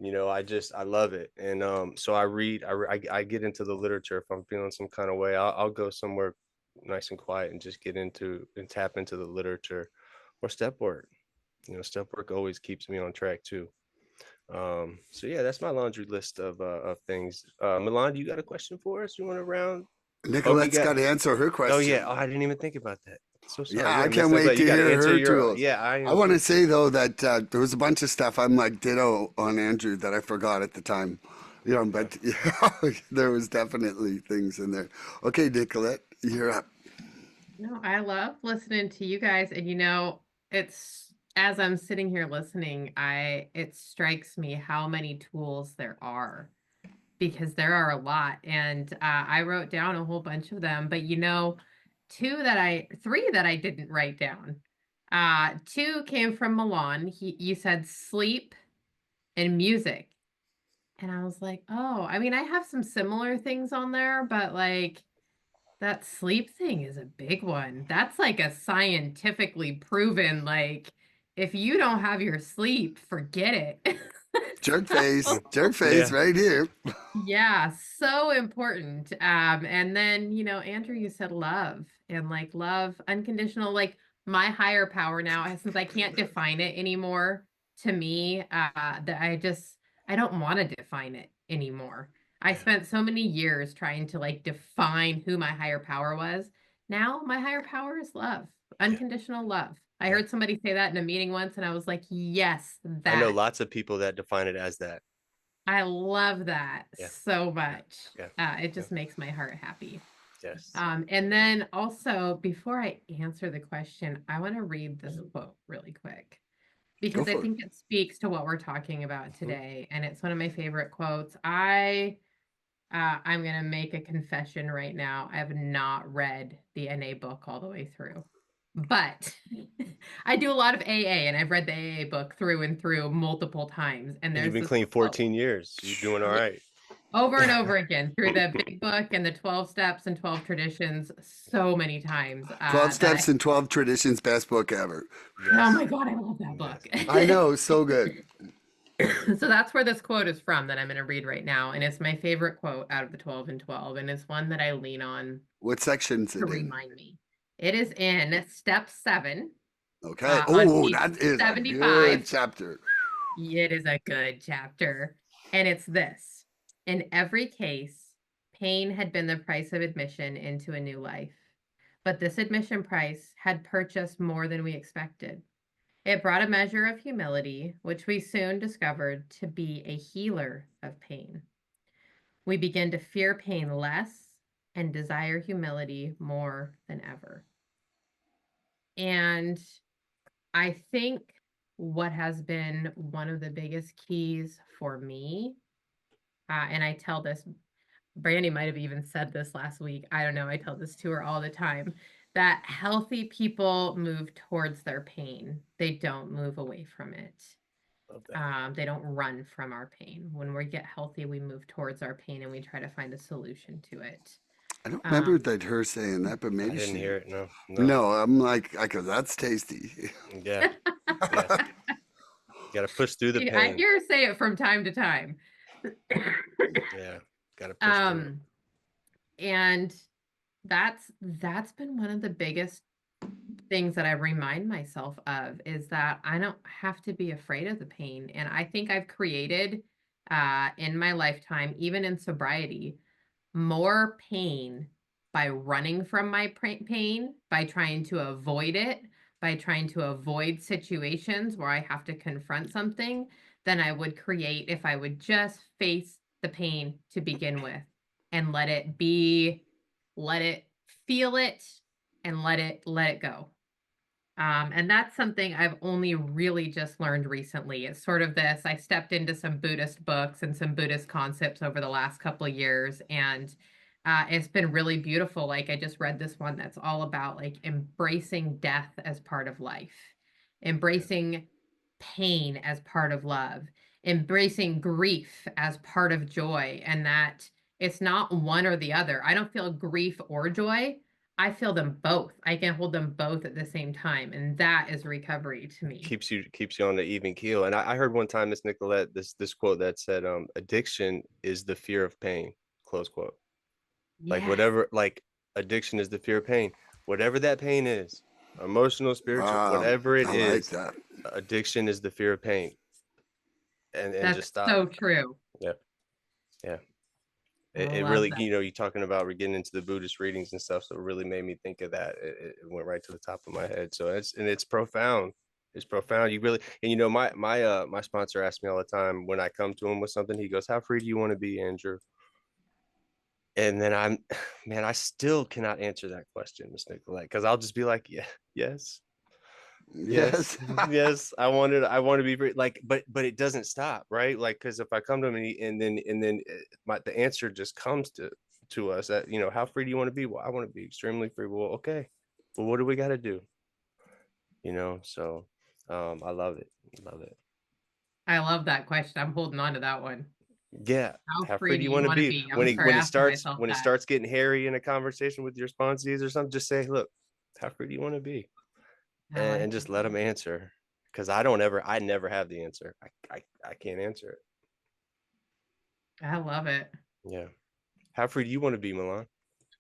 I love it. And so I read, I get into the literature. If I'm feeling some kind of way, I'll go somewhere nice and quiet and just get into and tap into the literature, or step work. Step work always keeps me on track too. So yeah, that's my laundry list of things. Milan, do you got a question for us? You want to round? Oh, you Nicolette's got. got to answer her Oh yeah. question. Oh, I didn't even think about that. So sorry. Yeah, Yeah, I Miss can't wait Nicolette, to you got to hear answer her your. tools. Yeah, I want to say though that there was a bunch of stuff I'm like ditto on Andrew that I forgot at the time. But yeah, there was definitely things in there. Okay, Nicolette, you're up. No, I love listening to you guys. And it's as I'm sitting here listening, it strikes me how many tools there are, because there are a lot. And I wrote down a whole bunch of them, but three that I didn't write down. Two came from Milan. You said sleep and music. And I was like, oh, I mean, I have some similar things on there, but like that sleep thing is a big one. That's like a scientifically proven, like, if you don't have your sleep, forget it. So, Jerk face yeah, right here. yeah, so important. And then, Andrew, you said love, and like love, unconditional, like my higher power now, since I can't define it anymore, to me, that I don't want to define it anymore. I yeah, spent so many years trying to like define who my higher power was. Now my higher power is love, yeah, unconditional love. I yeah. heard somebody say that in a meeting once, and I was like, yes, I know that. lots of people that define it as that. I love that Yeah. so much. Yeah. It just makes my heart happy. Yes. And then also, before I answer the question, I want to read this quote really quick Go because I for it. think it speaks to what we're talking about Mhm. today, and it's one of my favorite quotes. I'm gonna make a confession right now. I have not read the NA book all the way through, but I do a lot of AA, and I've read the AA book through and through multiple times. And And you've there's been this clean quote, 14 years. You're doing all yeah, right. over and over again through the big book and the 12 steps and 12 traditions, so many times 12 that Steps and 12 Traditions, best book ever. oh Yes. my God, I love that Yes. book. I know, so good. So that's where this quote is from that I'm going to read right now. And it's my favorite quote out of the 12 and 12. And it's one that I lean on What section's to it in? remind me. It is in step 7 Okay. on Oh, page that is a 75. good chapter. It is a good chapter. And it's this: in every case, pain had been the price of admission into a new life. But this admission price had purchased more than we expected. It brought a measure of humility, which we soon discovered to be a healer of pain. We begin to fear pain less and desire humility more than ever. And I think what has been one of the biggest keys for me, and I tell this, Brandy might have even said this last week. I don't know. I tell this to her all the time that healthy people move towards their pain, they don't move away from it. Love that. They don't run from our pain. When we get healthy, we move towards our pain and we try to find a solution to it. I don't remember Um, that her saying that, but I maybe didn't she. hear it. No, no. No, I'm like, I go, that's tasty. Yeah. Yeah. You got to push through the I pain. hear her say it from time to time. Yeah. Got to push through it. um, and that's been one of the biggest things that I remind myself of is that I don't have to be afraid of the pain. And I think I've created in my lifetime, even in sobriety, more pain by running from my pain, by trying to avoid it, by trying to avoid situations where I have to confront something than I would create if I would just face the pain to begin with and let it be, let it feel it and let it go. And that's something I've only really just learned recently. It's sort of this. I stepped into some Buddhist books and some Buddhist concepts over the last couple of years, and it's been really beautiful. Like I just read this one that's all about like embracing death as part of life, Yeah. embracing pain as part of love, embracing grief as part of joy, and that it's not one or the other. I don't feel grief or joy. I feel them both. I can hold them both at the same time, and that is recovery to me. Keeps you on the even keel. And I heard one time, Miss Nicolette, this quote that said, addiction is the fear of pain, close quote. Like Yes, whatever, like addiction is the fear of pain, whatever that pain is, emotional, spiritual, Wow, whatever it I like is, that. addiction is the fear of pain. And just that's stop. so true. Yeah. Yeah. I It love really, that. you talking about getting into the Buddhist readings and stuff, so it really made me think of that. It went right to the top of my head. So it's profound. It's profound. You really, and my sponsor asks me all the time when I come to him with something. He goes, "How free do you want to be, Andrew?" And then man, I still cannot answer that question, Miss Nicolette, because I'll just be like, yeah, yes, yes, Yes. yes. I want to be free. Like, but it doesn't stop, right? Like, because if I come to him and then the answer just comes to us that how free do you want to be? Well, I want to be extremely free. Well, okay. Well, what do we got to do? So I love it. Love it. I love that question. I'm holding on to that one. Yeah. How How free free do do you you want to want to be be? I'm when gonna it start when it asking starts myself when it that. starts getting hairy in a conversation with your sponsees or something? Just say, look, how free do you want to be? I like And just that. let them answer, because I never have the answer. I can't answer it. I love it. Yeah. How free do you want to be, Milan?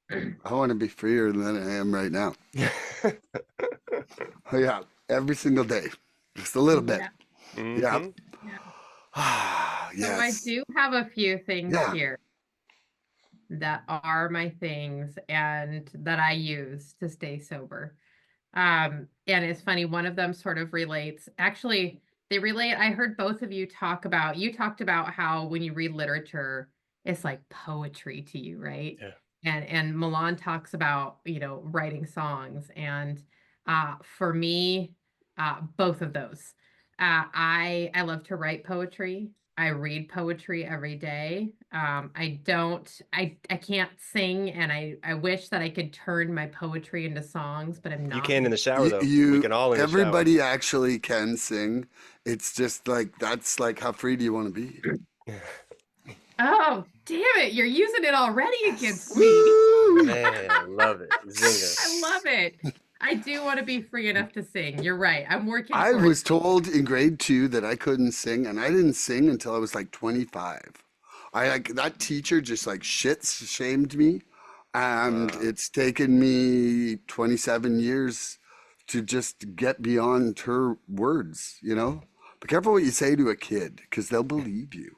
I want to be freer than I am right now. Oh, yeah, every single day, just a little bit. Yeah, Yeah. Mm-hmm. yeah. Ah, So I yes. do have a few things Yeah. here that are my things and that I use to stay sober. And it's funny, one of them sort of relates. Actually, They relate. I heard both of you talk about, you talked about how when you read literature, it's like poetry to you, right? Yeah. And Milan talks about, writing songs. And for me, both of those. I love to write poetry. I read poetry every day. I can't sing, and I wish that I could turn my poetry into songs, but I'm You not can in good. the shower You, though. We you can all in the shower. everybody actually can sing. It's just like that's like how free do you want to be? Oh, damn it. You're using it already against me. Woo! Man, love it. Zinger. I love it. I do want to be free enough to sing. You're right. I'm working I towards was told in grade 2 that I couldn't sing, and I didn't sing until I was like 25. I like that teacher just like shit shamed me, and Wow. it's taken me 27 years to just get beyond her words, you know? Be careful what you say to a kid because they'll believe you.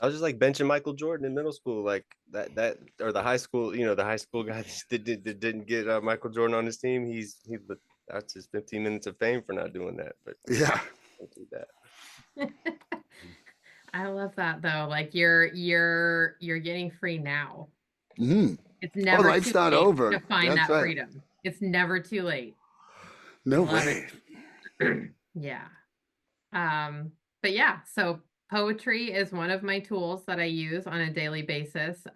I was just like benching Michael Jordan in middle school, like that or the high school, the high school guy that didn't get Michael Jordan on his team. That's his 15 minutes of fame for not doing that. But Yeah. don't do that. I love that though. Like you're getting free now. Mm. It's Oh, never life's too not late to over. find That's that right. freedom. It's never too late. No Love way. it. Yeah. But yeah, so poetry is one of my tools that I use on a daily basis.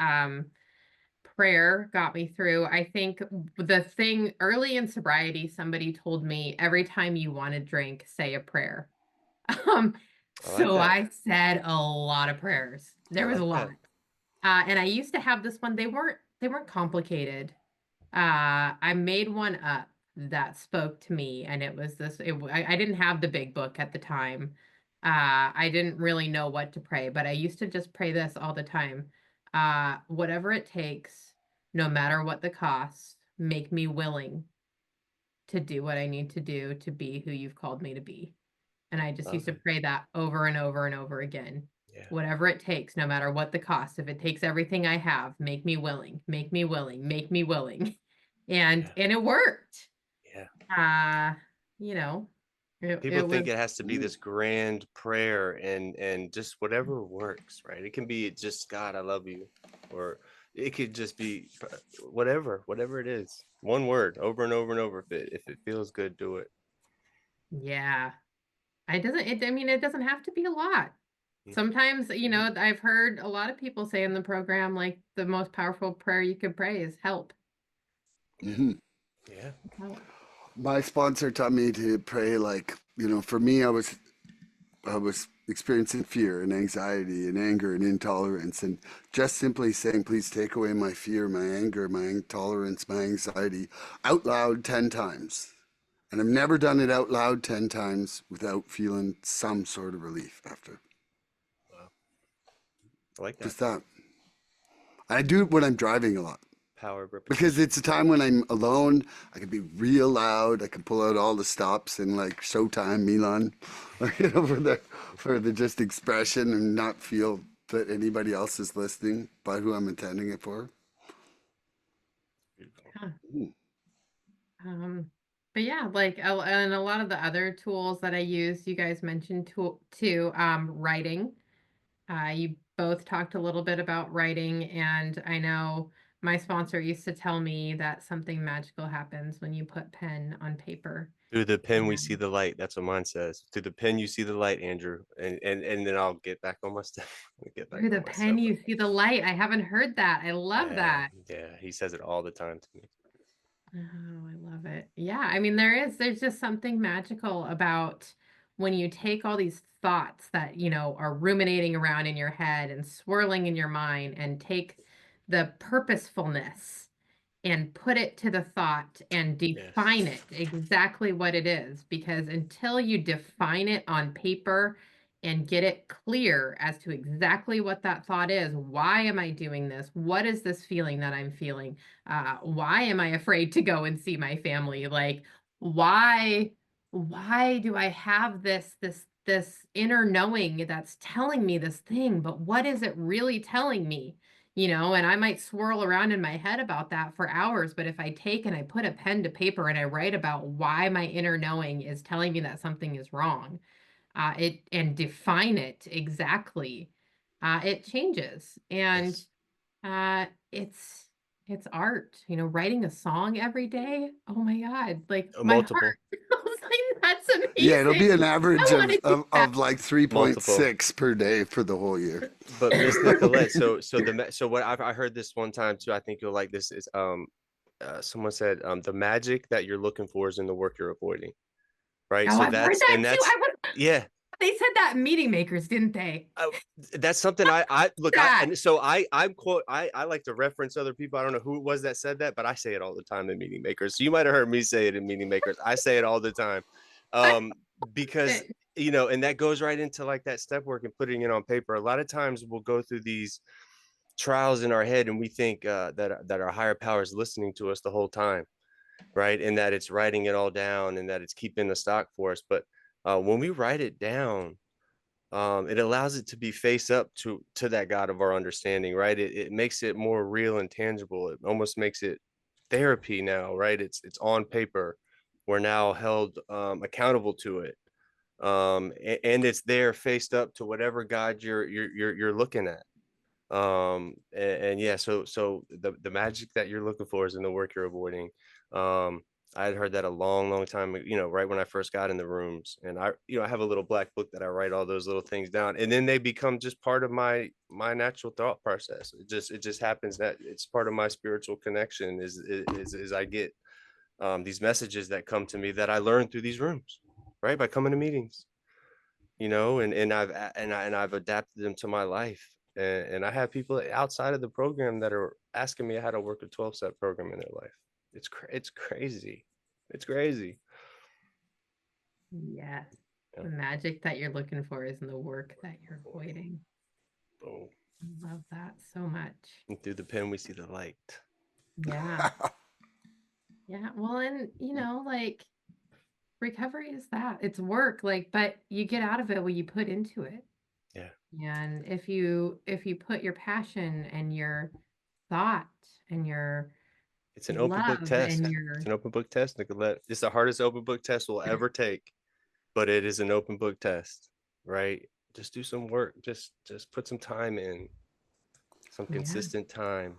Prayer got me through. I think the thing early in sobriety, somebody told me every time you want to drink, say a prayer. Um, I like so that. I said a lot of prayers. I There was a like lot. that. And I used to have this one. They weren't complicated. I made one up that spoke to me, and it was this. I didn't have the big book at the time. I didn't really know what to pray, but I used to just pray this all the time. Whatever it takes, no matter what the cost, make me willing to do what I need to do to be who you've called me to be. And I just used Love to it. pray that over and over and over again. Yeah. Whatever it takes, no matter what the cost. If it takes everything I have, make me willing, make me willing, make me willing. And Yeah. and it worked. Yeah. Uh, you know, People it think was it has to be this grand prayer and just whatever works, right? It can be just God, I love you, or it could just be whatever it is. One word over and over and over. If it feels good, do it. yeah. I mean it doesn't have to be a lot. Mm. Sometimes, I've heard a lot of people say in the program like the most powerful prayer you could pray is help. Hmm. Yeah. Help. My sponsor taught me to pray like, for me, I was experiencing fear and anxiety and anger and intolerance, and just simply saying, please take away my fear, my anger, my intolerance, my anxiety out loud 10 times. And I've never done it out loud 10 times without feeling some sort of relief after. Wow. I like that. Just that. I do it when I'm driving a lot. Power of Because repetition. it's a time when I'm alone, I can be real loud. I can pull out all the stops in like Showtime, Milan, for the just expression and not feel that anybody else is listening but who I'm intending it for. Beautiful. Huh. Ooh. But yeah, like and a lot of the other tools that I use, you guys mentioned too, writing. You both talked a little bit about writing, and I know my sponsor used to tell me that something magical happens when you put pen on paper. Through the pen we see And the light. That's what mine says. Through the pen you see the light, Andrew. And then I'll get back on my stuff. Get back through the on my pen, stuff. you see the light. I haven't heard that. I love Yeah, that. yeah. He says it all the time to me. Oh, I love it. Yeah, I mean there's just something magical about when you take all these thoughts that, are ruminating around in your head and swirling in your mind and take the purposefulness and put it to the thought and define Yes. it exactly what it is. Because until you define it on paper and get it clear as to exactly what that thought is, why am I doing this? What is this feeling that I'm feeling? Why am I afraid to go and see my family? Like, why, why do I have this inner knowing that's telling me this thing, but what is it really telling me? And I might swirl around in my head about that for hours, but if I take and I put a pen to paper and I write about why my inner knowing is telling me that something is wrong, it and define it exactly, it changes. And Yes. it's art, writing a song every day. Oh my God, like my heart. Multiple, I was like, that's Yeah, it'll be amazing. an I average want to do that. like multiple. 3.6 per day for the whole year. But Miss Nicolette, so what I heard this one time too. I think you'll like this. Is someone said the magic that you're looking for is in the work you're avoiding, right? Oh, So I've heard that's that and too. that's yeah. They said that in Meeting Makers, didn't they? That's something I look I That. and so I'm quote I like to reference other people. I don't know who it was that said that, but I say it all the time in meeting makers. So you might have heard me say it in meeting makers. I say it all the time. Um because and that goes right into like that step work and putting it on paper. A lot of times we'll go through these trials in our head and we think that our higher power is listening to us the whole time, right? And that it's writing it all down and that it's keeping the stock for us. But when we write it down, it allows it to be face up to that God of our understanding, right? It makes it more real and tangible. It almost makes it therapy now, right? It's on paper. We're now held accountable to it, and it's there faced up to whatever God you're looking at. And yeah, so the magic that you're looking for is in the work you're avoiding. um I had heard that a long time, right when I first got in the rooms. And I have a little black book that I write all those little things down, and then they become just part of my natural thought process. It just happens that it's part of my spiritual connection is I get these messages that come to me that I learn through these rooms, right, by coming to meetings, and I've adapted them to my life. And I have people outside of the program that are asking me how to work a 12-step program in their life. It's crazy. It's crazy. Yes. Yeah. The magic that you're looking for is in the work that you're avoiding. Boom. I love that so much. And through the pen we see the light. Yeah. Yeah. Well, and like recovery is that. It's work, like, but you get out of it what you put into it. Yeah. And if you put your passion and your thought and your It's an open book love and test. It's your an open book test, Nicolette. It's the hardest open book test we'll ever take, but it is an open book test, right? Just do some work. Just put some time in, some yeah. consistent time.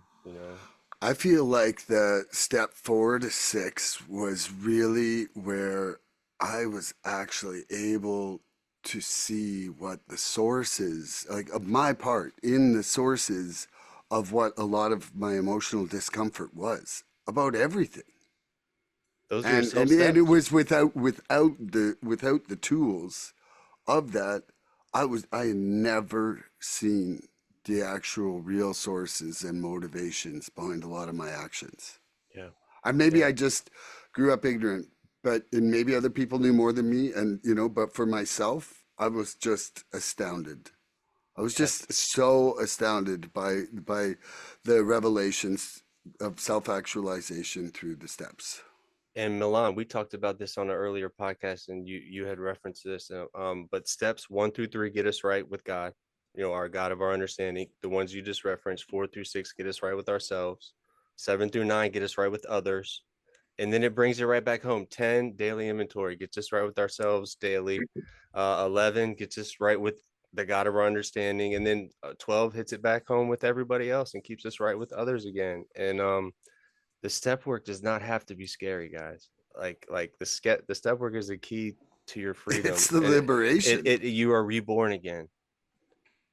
I feel like the step 4 to 6 was really where I was actually able to see what the sources, like of my part in the sources of what a lot of my emotional discomfort was about everything. Those are your And it self-steps. was without the tools of that, I had never seen the actual real sources and motivations behind a lot of my actions. Yeah. And maybe Yeah. I just grew up ignorant, but and maybe other people knew more than me. And but for myself, I was just astounded. I was Yeah. just so astounded by the revelations of self actualization through the steps. And Milan, we talked about this on an earlier podcast, and you had referenced this. But steps 1 through 3 get us right with God, our God of our understanding. The ones you just referenced, 4 through 6, get us right with ourselves. 7 through 9 get us right with others, and then it brings it right back home. 10, daily inventory, gets us right with ourselves daily. 11 gets us right with the God of our understanding, and then 12 hits it back home with everybody else and keeps us right with others again. And the step work does not have to be scary, guys. Like the step work is the key to your freedom. It's the And liberation. you are reborn again,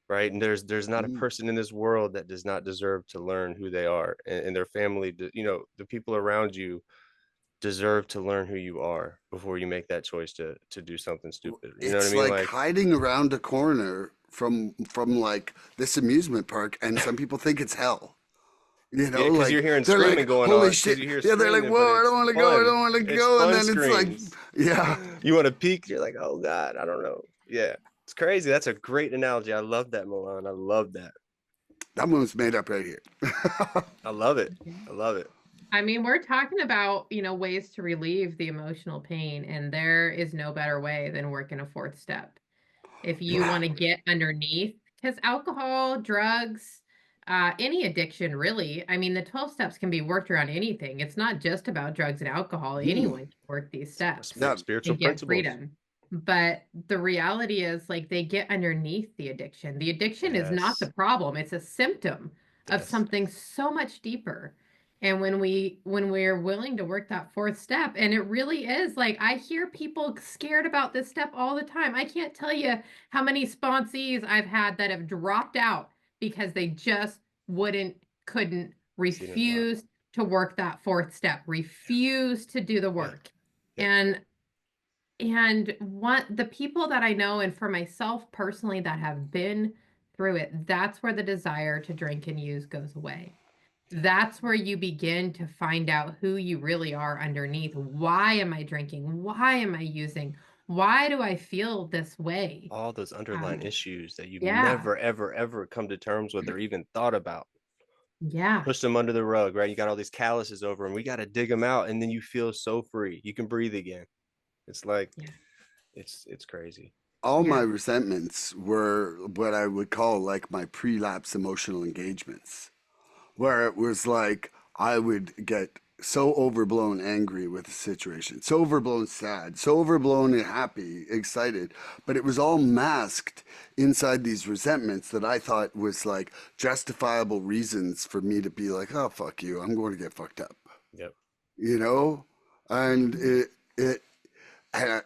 right? And there's not a Mm. person in this world that does not deserve to learn who they are, and their family. The people around you deserve to learn who you are before you make that choice to do something stupid. You know what I It's mean? like Like, hiding around a corner from like this amusement park, and some people think it's hell. yeah, because you're Like hearing they're like, screaming going holy on, because shit. you hear Yeah, they're like, screaming, but whoa, I don't it's want to go, I fun. don't want to It's go. And fun then it's like, screams. yeah, You want to peek, you're like, oh God, I don't know. Yeah, it's crazy. That's a great analogy. I love that, Milan. I love that. that one was made up right here. I love it. Yeah. I love it. I mean, we're talking about, ways to relieve the emotional pain, and there is no better way than working a fourth step. If you Yeah. want to get underneath, because alcohol, drugs, any addiction, really. I mean, the 12 steps can be worked around anything. It's not just about drugs and alcohol. Mm. Anyone can work these steps Yeah. Spiritual and get principles. freedom. But the reality is, like, they get underneath the addiction. The addiction is not the Yes. problem. It's a symptom of Yes. something so much deeper. And when we're willing to work that fourth step, and it really is like, I hear people scared about this step all the time. I can't tell you how many sponsees I've had that have dropped out because they just wouldn't, couldn't, Seen it a lot. refuse to work that fourth step, refuse to do the Yeah. work. Yep. And what the people that I know, and for myself personally that have been through it, that's where the desire to drink and use goes away. That's where you begin to find out who you really are underneath. Why am I drinking? Why am I using? Why do I feel this way? All those underlying Um, issues that you've yeah, never, ever, ever come to terms with or even thought about. yeah, Push them under the rug, right? You got all these calluses over them. We got to dig them out, and then you feel so free. You can breathe again. It's like yeah, it's crazy. All my yeah, resentments were what I would call like my prelapse emotional engagements, where it was like I would get so overblown angry with the situation, so overblown sad, so overblown happy, excited, but it was all masked inside these resentments that I thought was like justifiable reasons for me to be like, oh, fuck you, I'm going to get fucked up, Yep. you know? And mhm, it, I,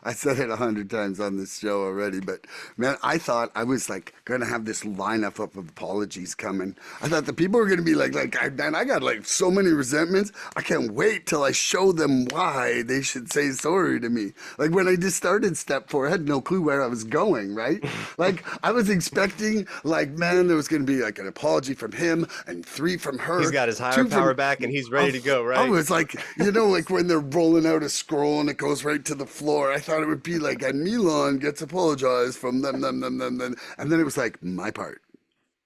I said it 100 times on this show already, but man, I thought I was like gonna have this lineup of apologies coming. I thought the people were gonna be man, I got like so many resentments. I can't wait till I show them why they should say sorry to me. Like when I just started step four, I had no clue where I was going, right? Like I was expecting, like, man, there was gonna be like an apology from him and three from He's her, got his higher two power from. back, and he's ready to Oh, go, I right? was like, like when they're rolling out a scroll and it goes right to the floor. I thought it would be like, and Milan gets apologized from them. And then it was like, my part.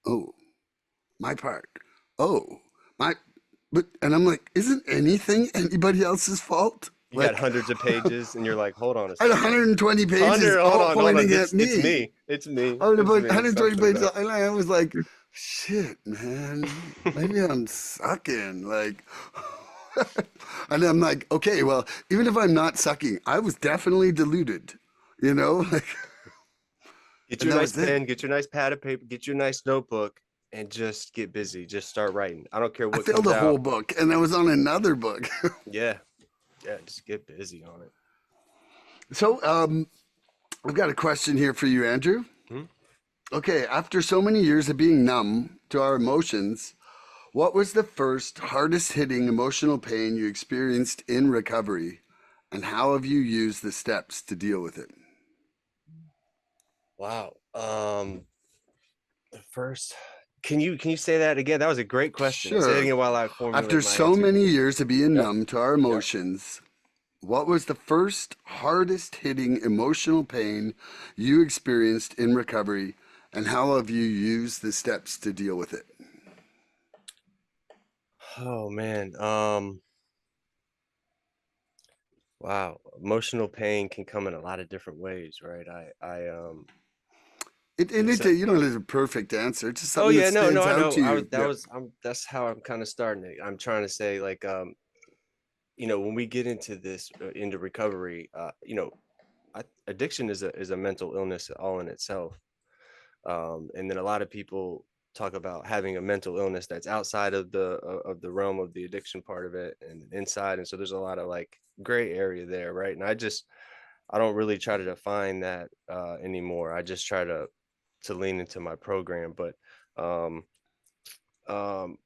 Oh, my part. Oh, my. And I'm like, isn't anything anybody else's fault? You got Like, hundreds of pages, and you're like, hold on a I had second. 120 pages 100, all hold on. pointing at It's me. me. It's me. I would have It's put me. Stop 120 showing pages, up. and I was like, shit, man, maybe I'm sucking. Like, and I'm like, okay, well, even if I'm not sucking, I was definitely deluded, like, Get and your that nice was it. pen, get your nice pad of paper, get your nice notebook, and just get busy. Just start writing. I don't care I what filled comes a whole out. book, and I was on another book. Yeah. Yeah. Just get busy on it. So, I've got a question here for you, Andrew. Hmm? Okay, after so many years of being numb to our emotions, what was the first hardest hitting emotional pain you experienced in recovery, and how have you used the steps to deal with it? Wow. The first, can you say that again? That was a great question. Say it Sure. again while I After formulate my so answer many here. years of being Yep. numb to our Yep. emotions, what was the first hardest hitting emotional pain you experienced in recovery, and how have you used the steps to deal with it? Oh man. Wow. Emotional pain can come in a lot of different ways, right? It's You don't have a perfect answer. It's just oh something that yeah, no, stands I out know. to you. Yeah. That's how I'm kind of starting it. I'm trying to say like when we get into this into recovery, addiction is a mental illness all in itself. And then a lot of people talk about having a mental illness that's outside of the realm of the addiction part of it and inside. And so there's a lot of like gray area there, right? And I don't really try to define that anymore. I just try to lean into my program. But um, um,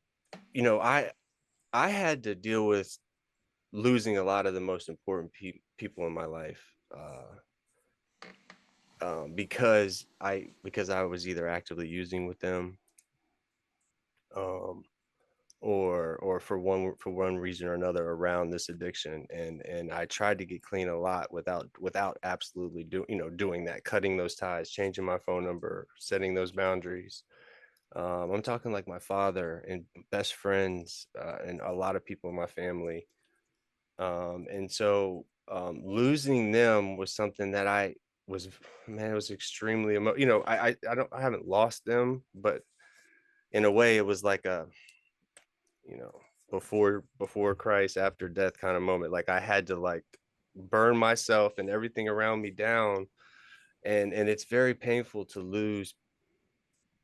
I had to deal with losing a lot of the most important people in my life. Because I was either actively using with them, um, or for one reason or another around this addiction, and I tried to get clean a lot without absolutely doing that, cutting those ties, changing my phone number, setting those boundaries. I'm talking like my father and best friends, and a lot of people in my family. And so losing them was something that was, man, it was extremely I haven't lost them, but in a way it was like a, you know, before Christ, after death kind of moment. Like I had to like burn myself and everything around me down. And it's very painful to lose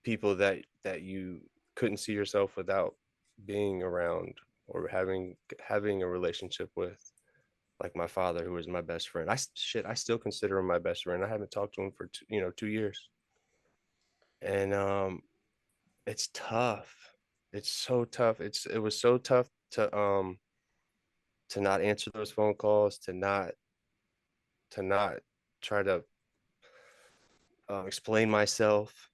people that you couldn't see yourself without being around or having a relationship with, like my father, who was my best friend. I still consider him my best friend. I haven't talked to him for 2 years. And it's tough. It's so tough. It was so tough to not answer those phone calls, to not try to explain myself,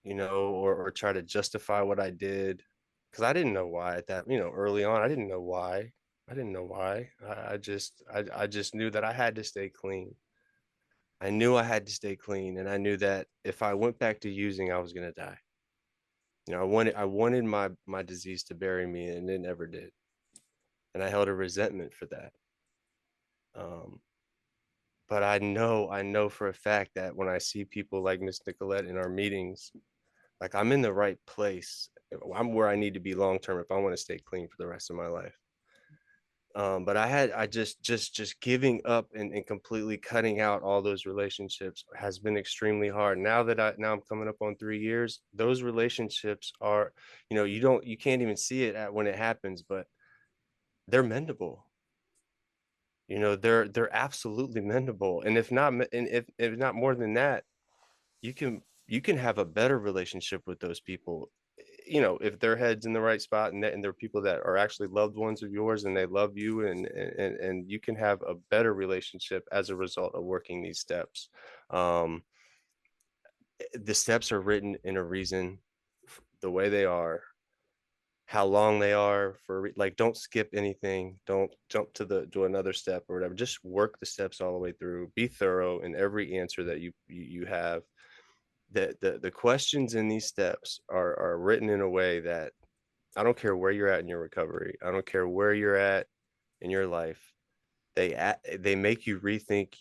or try to justify what I did, because I didn't know why at that, early on. I didn't know why. I didn't know why. I just knew that I had to stay clean. I knew I had to stay clean, and I knew that if I went back to using, I was gonna die. I wanted my disease to bury me, and it never did, and I held a resentment for that. Um, but I know for a fact that when I see people like Miss Nicolette in our meetings, like, I'm in the right place. I'm where I need to be long term if I want to stay clean for the rest of my life. But I just giving up and completely cutting out all those relationships has been extremely hard. Now I'm coming up on 3 years. Those relationships are, you can't even see it when it happens, but they're mendable. They're absolutely mendable. And if not more than that, you can have a better relationship with those people, if their head's in the right spot, and they're people that are actually loved ones of yours, and they love you, and you can have a better relationship as a result of working these steps. um the steps are written in a reason, the way they are, how long they are, like, don't skip anything, don't jump to another step or whatever. Just work the steps all the way through. Be thorough in every answer that you have. The questions in these steps are written in a way that, I don't care where you're at in your recovery, I don't care where you're at in your life, they make you rethink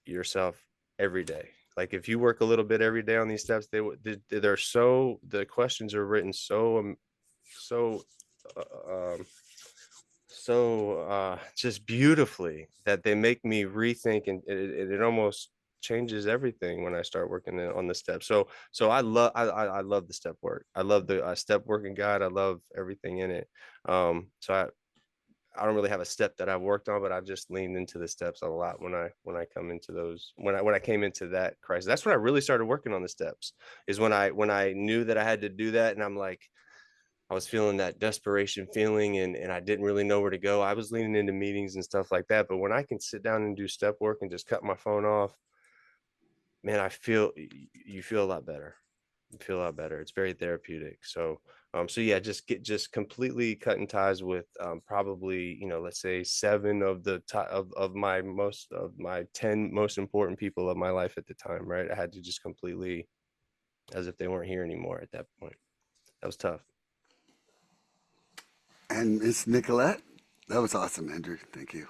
yourself every day. Like, if you work a little bit every day on these steps, the questions are written so uh, um, just beautifully, that they make me rethink, and it almost changes everything when I start working on the steps. So I love the step work. I love the step working guide. I love everything in it. So I don't really have a step that I've worked on, but I've just leaned into the steps a lot when I come into those, when I came into that crisis. That's when I really started working on the steps, is when I knew that I had to do that. And I'm like, I was feeling that desperation feeling, and I didn't really know where to go. I was leaning into meetings and stuff like that. But when I can sit down and do step work and just cut my phone off, man, you feel a lot better. You feel a lot better. It's very therapeutic. So yeah, just completely cutting ties with, probably, let's say 7 of the top of my 10 most important people of my life at the time. Right, I had to just completely, as if they weren't here anymore at that point. That was tough. And Miss Nicolette, that was awesome, Andrew. Thank you.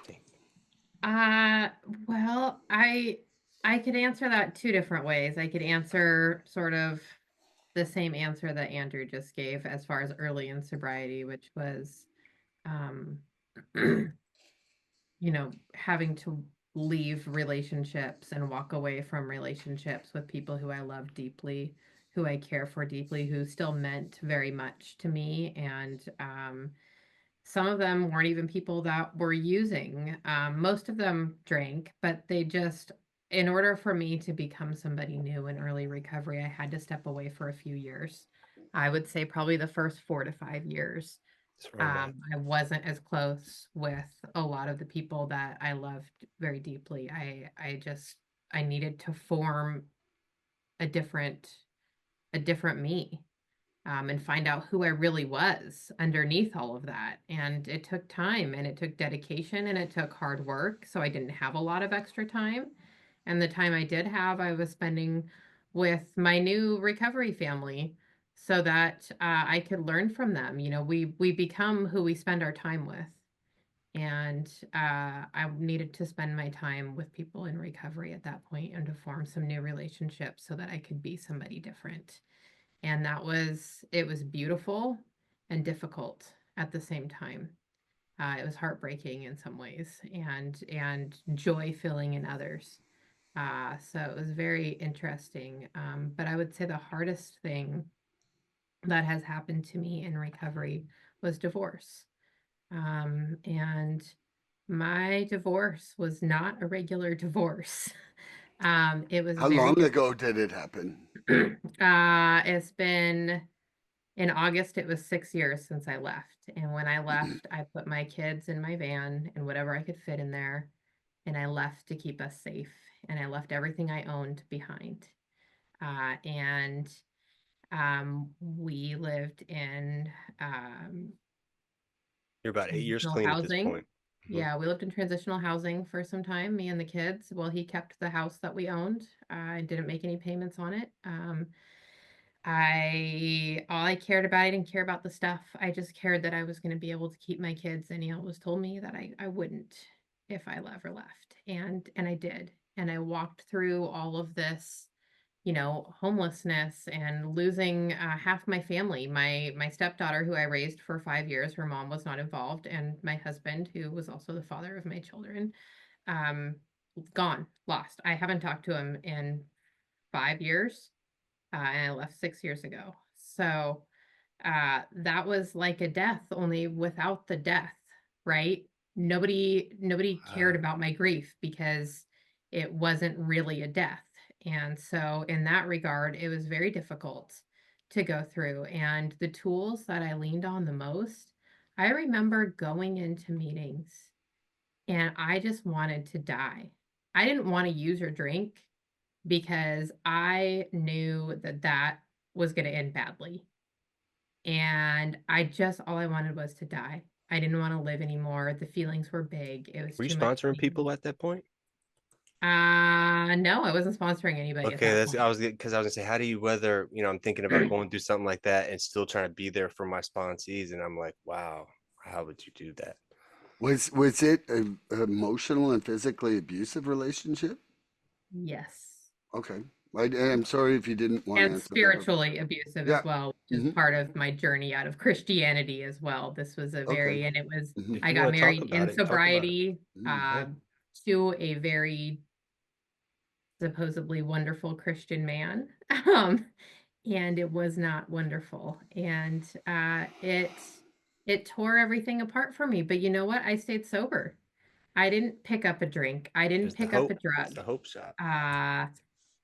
Uh, well, I could answer that two different ways. I could answer sort of the same answer that Andrew just gave as far as early in sobriety, which was um having to leave relationships and walk away from relationships with people who I love deeply, who I care for deeply, who still meant very much to me. And some of them weren't even people that were using. Most of them drank, but in order for me to become somebody new in early recovery, I had to step away for a few years. I would say probably the first 4 to 5 years. That's where I'm at. I wasn't as close with a lot of the people that I loved very deeply. I needed to form a different a different me, and find out who I really was underneath all of that. And it took time and it took dedication and it took hard work. So I didn't have a lot of extra time. And the time I did have, I was spending with my new recovery family so that I could learn from them. We become who we spend our time with. And I needed to spend my time with people in recovery at that point and to form some new relationships so that I could be somebody different. And it was beautiful and difficult at the same time. It was heartbreaking in some ways and joy filling in others. So it was very interesting. But I would say the hardest thing that has happened to me in recovery was divorce. And my divorce was not a regular divorce. It was How very long different. ago did it happen? It's been in August, it was 6 years since I left. And when I left, I put my kids in my van and whatever I could fit in there. And I left to keep us safe. And I left everything I owned behind. And we lived in You're about 8 years transitional clean at this housing. point. Mhm. Yeah, we lived in transitional housing for some time, me and the kids. Well, he kept the house that we owned. I didn't make any payments on it. I all I cared about, I didn't care about the stuff. I just cared that I was going to be able to keep my kids, and he always told me that I wouldn't if I ever left. And I did. And I walked through all of this, homelessness and losing half my family. My stepdaughter, who I raised for 5 years, her mom was not involved, and my husband, who was also the father of my children, um, gone, lost. I haven't talked to him in 5 years, and I left 6 years ago. So that was like a death, only without the death, right? Nobody cared Wow. about my grief because it wasn't really a death. And so in that regard, it was very difficult to go through. And the tools that I leaned on the most, I remember going into meetings and I just wanted to die. I didn't want to use or drink because I knew that that was going to end badly. And all I wanted was to die. I didn't want to live anymore. The feelings were big. It was Were you too much sponsoring pain. people at that point? No, I wasn't sponsoring anybody at Okay, that that's I point. was because I was gonna say, how do you weather, I'm thinking about going through something like that and still trying to be there for my sponsees, and I'm like, wow, how would you do that? Was it an emotional and physically abusive relationship? Yes. Okay. I'm sorry if you didn't want to And answer that. spiritually abusive Yeah. as well, which is Hmm. part of my journey out of Christianity as well. This was Okay. and it was, Hmm. If I you got want to talk married about in it, talk about it. sobriety, Hmm. Yeah. to a very supposedly wonderful Christian man. Um, and it was not wonderful. And it tore everything apart for me. But you know what? I stayed sober. I didn't pick up a drink. I didn't There's the pick up a hope. That's drug. the hope shot. Uh,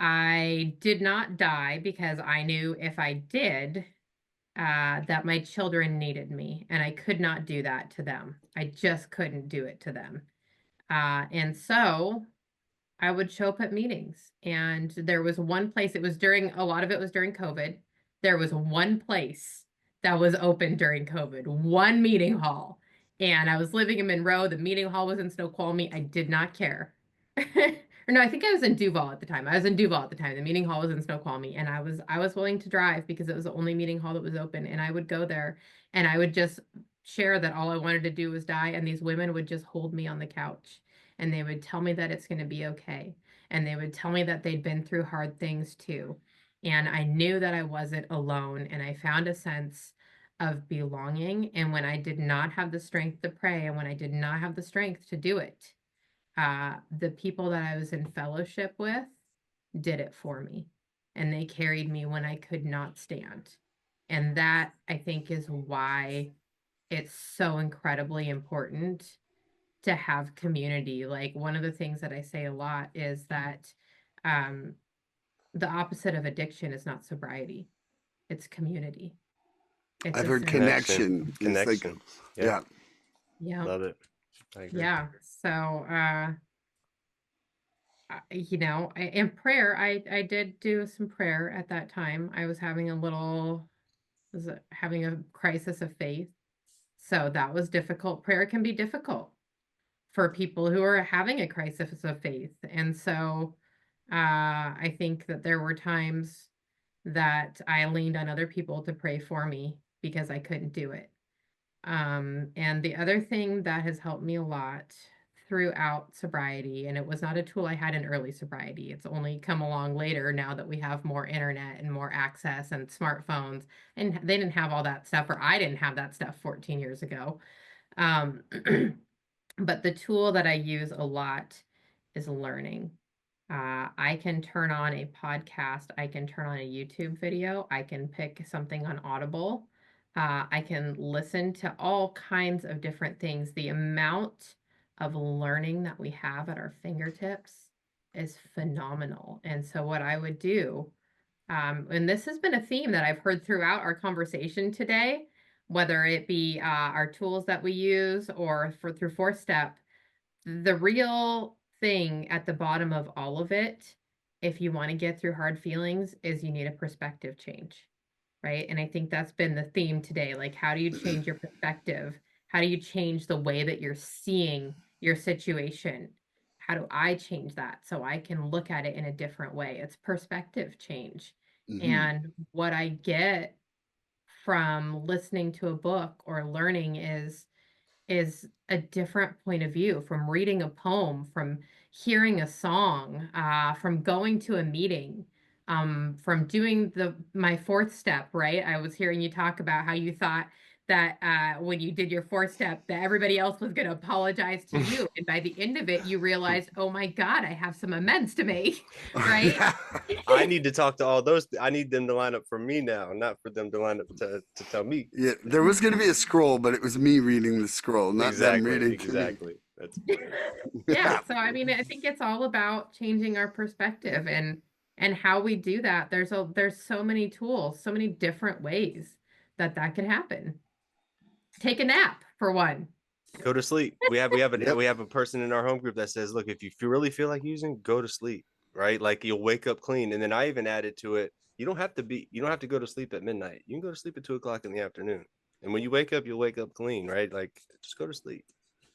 I did not die because I knew if I did, that my children needed me, and I could not do that to them. I just couldn't do it to them. And so I would show up at meetings, and there was one place, a lot of it was during COVID. There was one place that was open during COVID, one meeting hall. And I was living in Monroe. The meeting hall was in Snoqualmie. I did not care. Or no, I think I was in Duval at the time. I was in Duval at the time. The meeting hall was in Snoqualmie, and I was willing to drive because it was the only meeting hall that was open. And I would go there and I would just share that all I wanted to do was die, and these women would just hold me on the couch and they would tell me that it's going to be okay. And they would tell me that they'd been through hard things too. And I knew that I wasn't alone. And I found a sense of belonging. And when I did not have the strength to pray, and when I did not have the strength to do it, the people that I was in fellowship with did it for me. And they carried me when I could not stand. And that, I think, is why it's so incredibly important to have community. Like, one of the things that I say a lot is that um, the opposite of addiction is not sobriety, it's community. It's I've a heard sense of, Connection. connection is like, Connection. Yeah. yeah. yeah, Love it. I agree. yeah. So, in prayer, I did do some prayer at that time. I was having a crisis of faith. So that was difficult. Prayer can be difficult for people who are having a crisis of faith. And so I think that there were times that I leaned on other people to pray for me because I couldn't do it. And the other thing that has helped me a lot throughout sobriety, and it was not a tool I had in early sobriety, it's only come along later now that we have more internet and more access and smartphones. And they didn't have all that stuff, or I didn't have that stuff 14 years ago. Um, but the tool that I use a lot is learning. I can turn on a podcast, I can turn on a YouTube video, I can pick something on Audible. I can listen to all kinds of different things. The amount of learning that we have at our fingertips is phenomenal. And so, what I would do, and this has been a theme that I've heard throughout our conversation today, whether it be our tools that we use or through fourth step, the real thing at the bottom of all of it, if you want to get through hard feelings, is you need a perspective change, right? And I think that's been the theme today. Like, how do you change your perspective? How do you change the way that you're seeing your situation? How do I change that so I can look at it in a different way? It's perspective change. Hmm. And what I get from listening to a book or learning is a different point of view from reading a poem, from hearing a song, from going to a meeting, from doing my fourth step, right? I was hearing you talk about how you thought that when you did your fourth step, that everybody else was going to apologize to you. And by the end of it, you realized, oh my God, I have some amends to make, right? Yeah. I need to talk to all those. I need them to line up for me now, not for them to line up to tell me. Yeah, there was going to be a scroll, but it was me reading the scroll, not them Exactly, reading to me. exactly. That's funny. Yeah, Yeah. so I mean, I think it's all about changing our perspective and how we do that. There's so many tools, so many different ways that that can happen. Take a nap for one. Go to sleep. We Yep. have a person in our home group that says, look, if you really feel like using, go to sleep. Right? Like you'll wake up clean. And then I even added to it, you don't have to go to sleep at midnight. You can go to sleep at 2 o'clock in the afternoon. And when you wake up, you'll wake up clean, right? Like just go to sleep.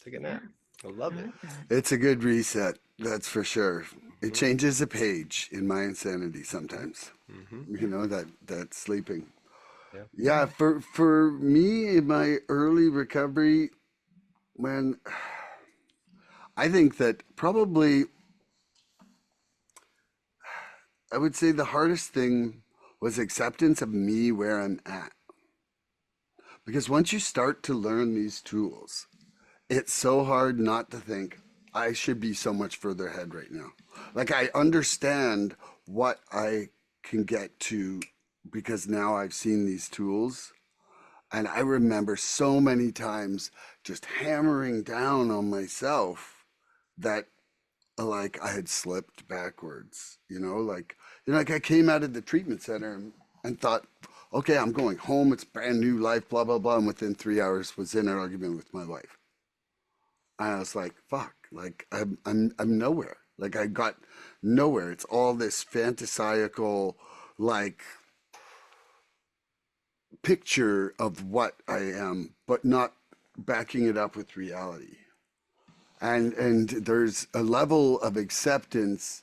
Take a Yeah, nap. I I love it. like that. It's a good reset, that's for sure. It Hmm. changes a page in my insanity sometimes. Hmm. You know, that sleeping. Yeah. Yeah, for me in my early recovery, when I think that probably I would say the hardest thing was acceptance of me where I'm at. Because once you start to learn these tools, it's so hard not to think I should be so much further ahead right now. Like I understand what I can get to because now I've seen these tools. And I remember so many times just hammering down on myself that like I had slipped backwards, like I came out of the treatment center and thought, okay, I'm going home. It's brand new life, blah, blah, blah. And within 3 hours was in an argument with my wife. I was like, fuck, like I'm nowhere. Like I got nowhere. It's all this fantasiacal, like picture of what I am, but not backing it up with reality. And there's a level of acceptance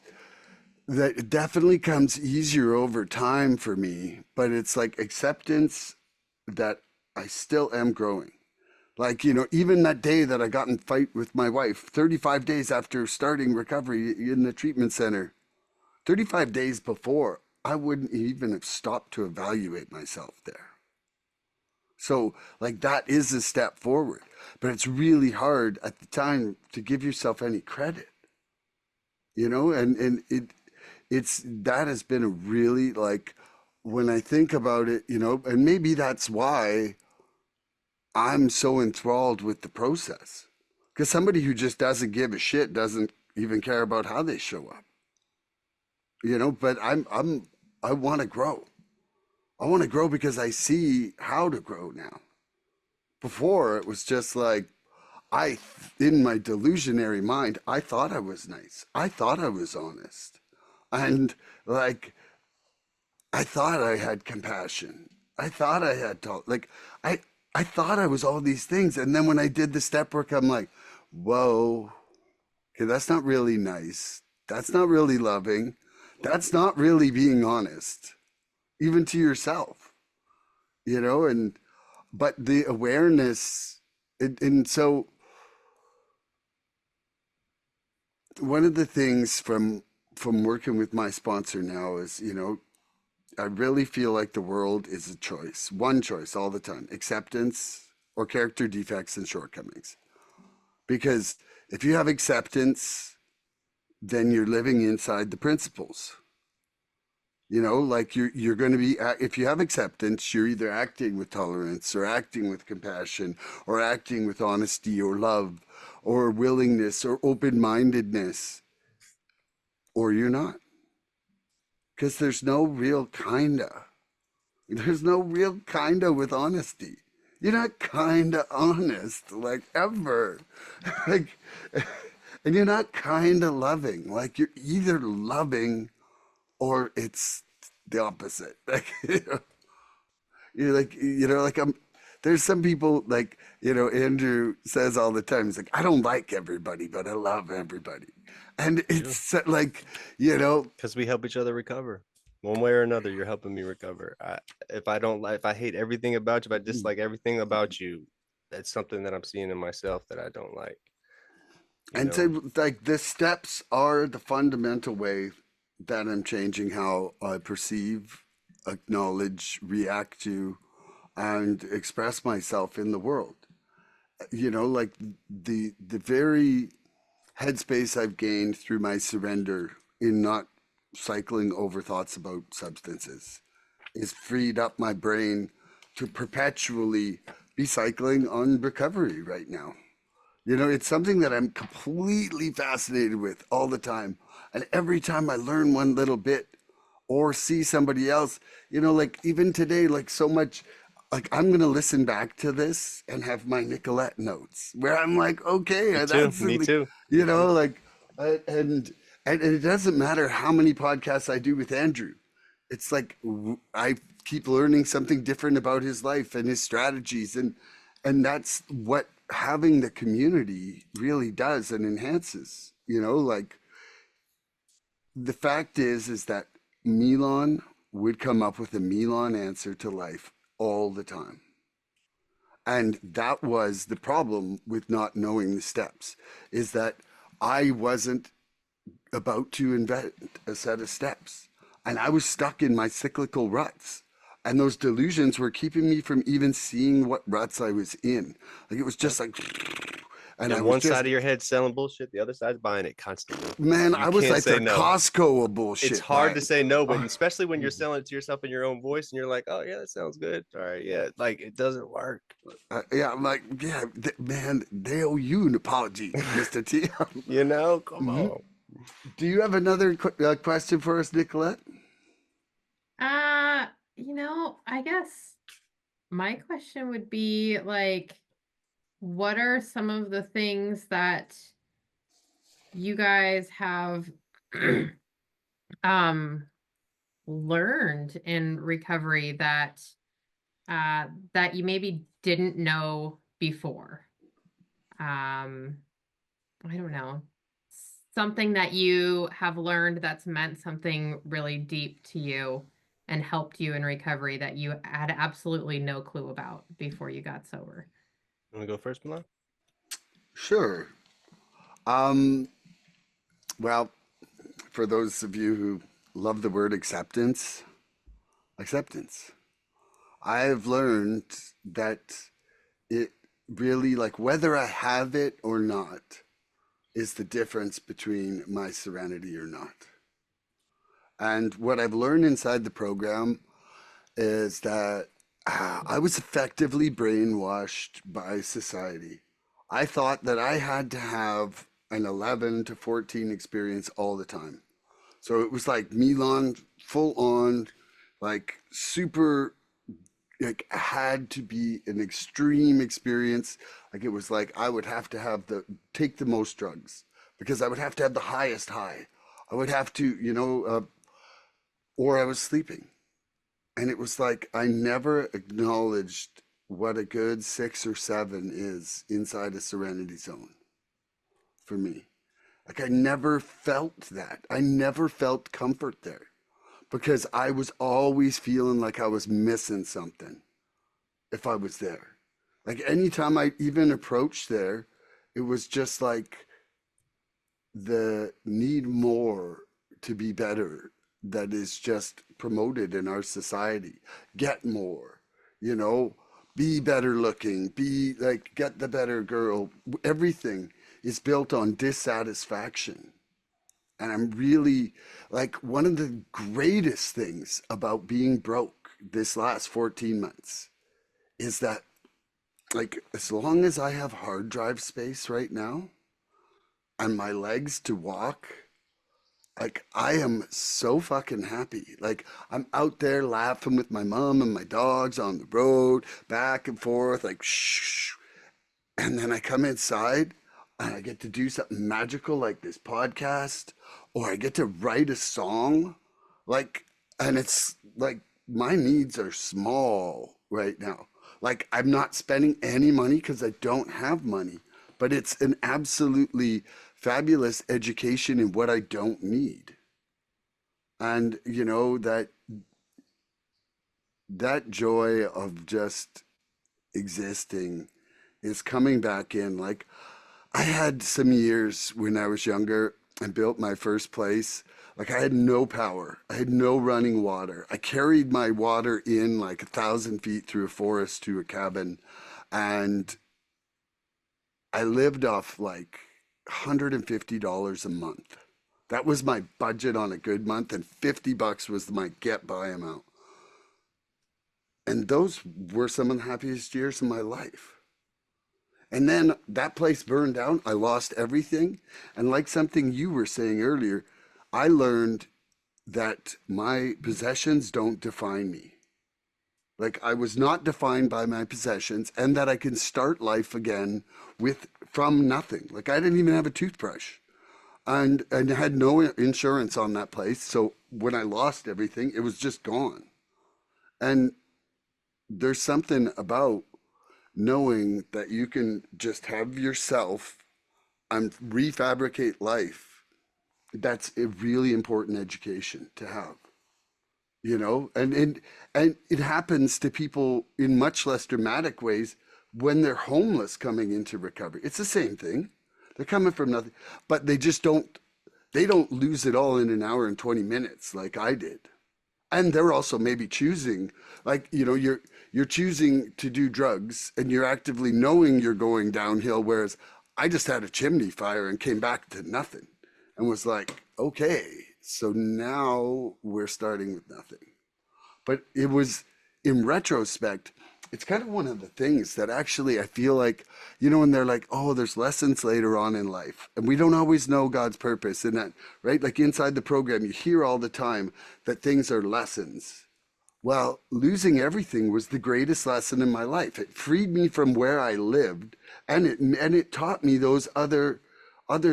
that definitely comes easier over time for me, but it's like acceptance that I still am growing. Like, even that day that I got in fight with my wife, 35 days after starting recovery in the treatment center, 35 days before, I wouldn't even have stopped to evaluate myself there. So, like, that is a step forward. But it's really hard at the time to give yourself any credit, and it's that has been a really, like, when I think about it, and maybe that's why I'm so enthralled with the process. Because somebody who just doesn't give a shit doesn't even care about how they show up, but I want to grow. I want to grow because I see how to grow now. Before it was just like, in my delusionary mind, I thought I was nice. I thought I was honest. And like, I thought I had compassion. I thought I had like, I thought I was all these things. And then when I did the step work, I'm like, whoa, okay, that's not really nice. That's not really loving. That's not really being honest, even to yourself, and, but the awareness, and so one of the things from working with my sponsor now is, I really feel like the world is a choice, one choice all the time: acceptance or character defects and shortcomings. Because if you have acceptance, then you're living inside the principles. You know, like you're going to be, if you have acceptance, you're either acting with tolerance or acting with compassion or acting with honesty or love or willingness or open-mindedness, or you're not. Because there's no real kinda. There's no real kinda with honesty. You're not kinda honest, like ever. Like, and you're not kinda loving. Like you're either loving or it's the opposite. Like, you're like, like there's some people like, Andrew says all the time, he's like, I don't like everybody, but I love everybody. And True. it's like, you know, Because we help each other recover. One way or another, you're helping me recover. If I don't like, if I hate everything about you, if I dislike everything about you, that's something that I'm seeing in myself that I don't like. You and know, so like the steps are the fundamental way that I'm changing how I perceive, acknowledge, react to, and express myself in the world. Like the very headspace I've gained through my surrender in not cycling over thoughts about substances is freed up my brain to perpetually be cycling on recovery right now. It's something that I'm completely fascinated with all the time. And every time I learn one little bit or see somebody else, like even today, like so much, like I'm going to listen back to this and have my Nicolette notes where I'm like, me okay, too. that's, Me like, too. Me too. like, and it doesn't matter how many podcasts I do with Andrew. It's like I keep learning something different about his life and his strategies, and that's what having the community really does and enhances. Like the fact is that Milan would come up with a Milan answer to life all the time. And that was the problem with not knowing the steps, is that I wasn't about to invent a set of steps. And I was stuck in my cyclical ruts. And those delusions were keeping me from even seeing what ruts I was in. Like it was Yep. just like, You and I got was one just, side of your head selling bullshit, the other side's buying it constantly. man, You I was can't like the say no. Costco of It's bullshit hard to buying. say no, but Uh, especially when you're selling it to yourself in your own voice and you're like, oh, yeah, that sounds good. All right. Yeah. Like it doesn't work. yeah, I'm like, yeah, man, they owe you an apology, Mr. T. Come Mhm. on. Do you have another question for us, Nicolette? Uh, I guess my question would be like, what are some of the things that you guys have um learned in recovery that you maybe didn't know before? Um, I don't know. Something that you have learned that's meant something really deep to you and helped you in recovery that you had absolutely no clue about before you got sober. You want to go first, Milan? Sure. Um, well, for those of you who love the word acceptance, acceptance. I've learned that it really, like, whether I have it or not, is the difference between my serenity or not. And what I've learned inside the program is that I was effectively brainwashed by society. I thought that I had to have an 11 to 14 experience all the time. So it was like Milan full on, like super, like had to be an extreme experience. Like it was like I would have to have take the most drugs because I would have to have the highest high. I would have to, or I was sleeping. And it was like I never acknowledged what a good 6 or 7 is inside a serenity zone for me. Like I never felt that. I never felt comfort there because I was always feeling like I was missing something if I was there. Like anytime I even approached there, it was just like the need more to be better that is just promoted in our society. Get more, you know, be better looking, be like, get the better girl. Everything is built on dissatisfaction. And I'm really like, one of the greatest things about being broke this last 14 months is that, like, as long as I have hard drive space right now and my legs to walk, like, I am so fucking happy. Like, I'm out there laughing with my mom and my dogs on the road, back and forth, like, shh. And then I come inside and I get to do something magical like this podcast, or I get to write a song. Like, and it's like, my needs are small right now. Like, I'm not spending any money because I don't have money, but it's an absolutely fabulous education in what I don't need. And that joy of just existing is coming back in. Like, I had some years when I was younger and built my first place. Like, I had no power. I had no running water. I carried my water in like 1,000 feet through a forest to a cabin. And I lived off like $150 a month. That was my budget on a good month, and $50 was my get by amount. And those were some of the happiest years of my life. And then that place burned down. I lost everything. And like something you were saying earlier, I learned that my possessions don't define me. Like, I was not defined by my possessions, and that I can start life again with from nothing. Like, I didn't even have a toothbrush, and had no insurance on that place. So when I lost everything, it was just gone. And there's something about knowing that you can just have yourself and refabricate life. That's a really important education to have, and it happens to people in much less dramatic ways when they're homeless coming into recovery. It's the same thing. They're coming from nothing, but they don't lose it all in an hour and 20 minutes like I did. And they're also maybe choosing, like, you're choosing to do drugs and you're actively knowing you're going downhill, whereas I just had a chimney fire and came back to nothing and was like, okay, so now we're starting with nothing. But it was, in retrospect, it's kind of one of the things that actually I feel like, when they're like, oh, there's lessons later on in life. And we don't always know God's purpose in that, right? Like, inside the program, you hear all the time that things are lessons. Well, losing everything was the greatest lesson in my life. It freed me from where I lived, and it taught me those other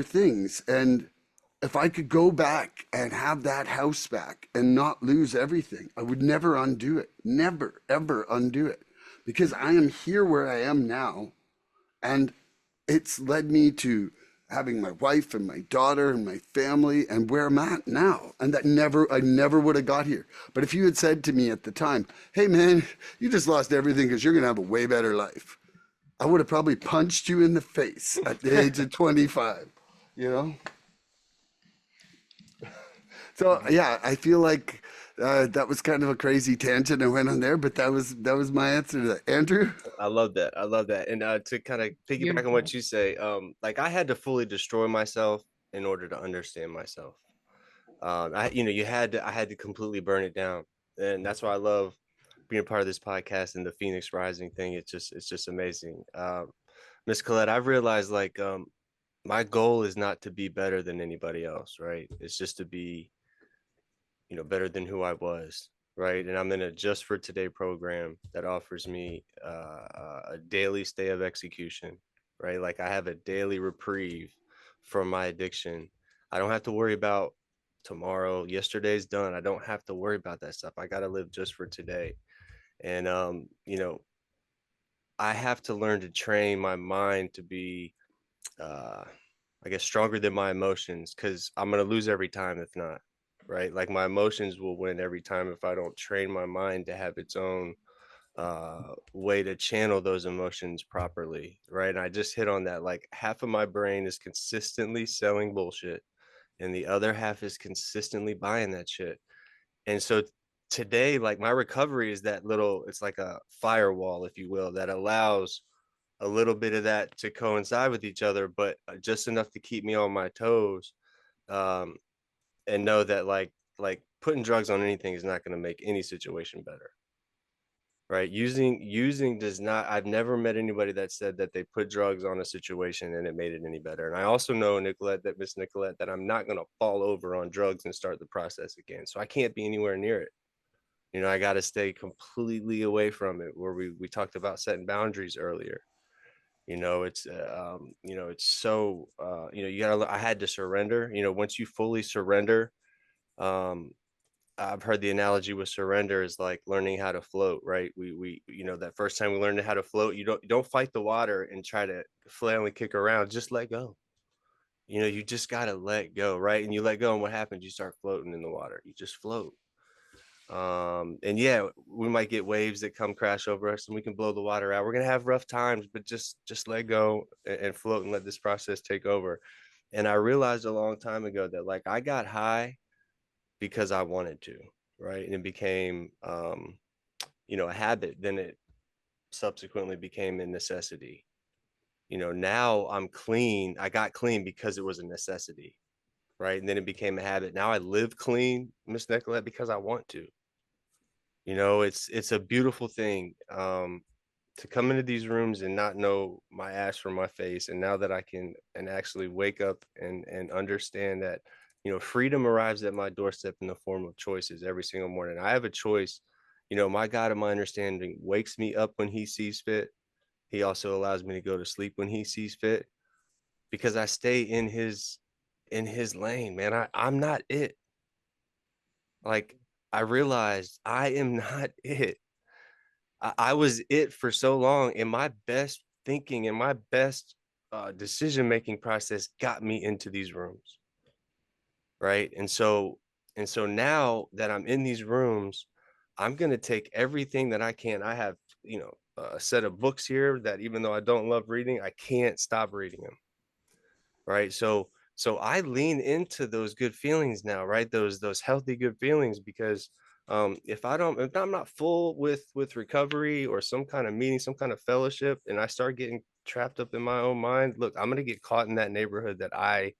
things. And if I could go back and have that house back and not lose everything, I would never undo it. Never, ever undo it. Because I am here where I am now. And it's led me to having my wife and my daughter and my family and where I'm at now. And I never would have got here. But if you had said to me at the time, hey man, you just lost everything because you're going to have a way better life, I would have probably punched you in the face at the age of 25, you know? So yeah, I feel like that was kind of a crazy tangent I went on there, but that was my answer to that. Andrew? I love that. I love that. And to kind of piggyback on what Beautiful. you say, like I had to fully destroy myself in order to understand myself. I had to completely burn it down, and that's why I love being a part of this podcast and the Phoenix Rising thing. It's just amazing. Miss Colette, I've realized like my goal is not to be better than anybody else, right? It's just to be better than who I was, right? And I'm in a just for today program that offers me a daily stay of execution, right? Like I have a daily reprieve from my addiction. I don't have to worry about tomorrow. Yesterday's done. I don't have to worry about that stuff. I got to live just for today. And I have to learn to train my mind to be uh I guess stronger than my emotions, because I'm gonna lose every time if not, right? Like my emotions will win every time if I don't train my mind to have its own way to channel those emotions properly, right? And I just hit on that. Like half of my brain is consistently selling bullshit, and the other half is consistently buying that shit. And so today, like my recovery is that little, it's like a firewall, if you will, that allows a little bit of that to coincide with each other, but just enough to keep me on my toes. Um, and know that like putting drugs on anything is not going to make any situation better, right? Using does not. I've never met anybody that said that they put drugs on a situation and it made it any better. And I also know, Nicolette, that Miss Nicolette, that I'm not going to fall over on drugs and start the process again, so I can't be anywhere near it. You know, I got to stay completely away from it. Where we talked about setting boundaries earlier. You know, it's so you know, you gotta, I had to surrender. You know, once you fully surrender, um I've heard the analogy with surrender is like learning how to float, right? We you know, that first time we learned how to float, you don't fight the water and try to flail and kick around, just let go. You know, you just got to let go, right? And you let go, and what happens? You start floating in the water. You just float. And yeah, we might get waves that come crash over us and we can blow the water out. We're going to have rough times, but just let go and float and let this process take over. And I realized a long time ago that like I got high because I wanted to, right? And it became, you know, a habit. Then it subsequently became a necessity. You know, now I'm clean. I got clean because it was a necessity, right? And then it became a habit. Now I live clean, Miss Nicolette, because I want to. You know, it's a beautiful thing, to come into these rooms and not know my ass from my face. And now that I can and actually wake up and understand that, you know, freedom arrives at my doorstep in the form of choices every single morning. I have a choice. You know, my God of my understanding wakes me up when he sees fit. He also allows me to go to sleep when he sees fit, because I stay in his lane, man. I'm not it. Like, I realized I am not it. I was it for so long, and my best thinking and my best decision making process got me into these rooms, right? And so now that I'm in these rooms, I'm gonna take everything that I can. I have, you know, a set of books here that even though I don't love reading, I can't stop reading them, right? So I lean into those good feelings now, right? Those healthy good feelings, because if I'm not full with recovery or some kind of meeting, some kind of fellowship, and I start getting trapped up in my own mind, look, I'm gonna get caught in that neighborhood that I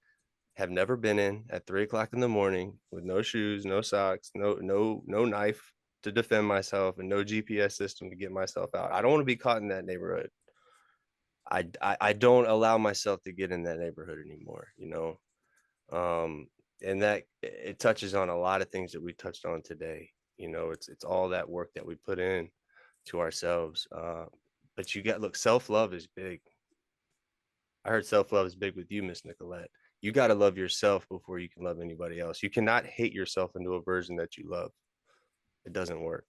have never been in at 3 o'clock in the morning with no shoes, no socks, no knife to defend myself, and no GPS system to get myself out. I don't want to be caught in that neighborhood. I don't allow myself to get in that neighborhood anymore, you know. And that it touches on a lot of things that we touched on today. You know, it's all that work that we put in to ourselves. But you got, look, self-love is big. I heard self-love is big with you, Miss Nicolette. You got to love yourself before you can love anybody else. You cannot hate yourself into a version that you love. It doesn't work.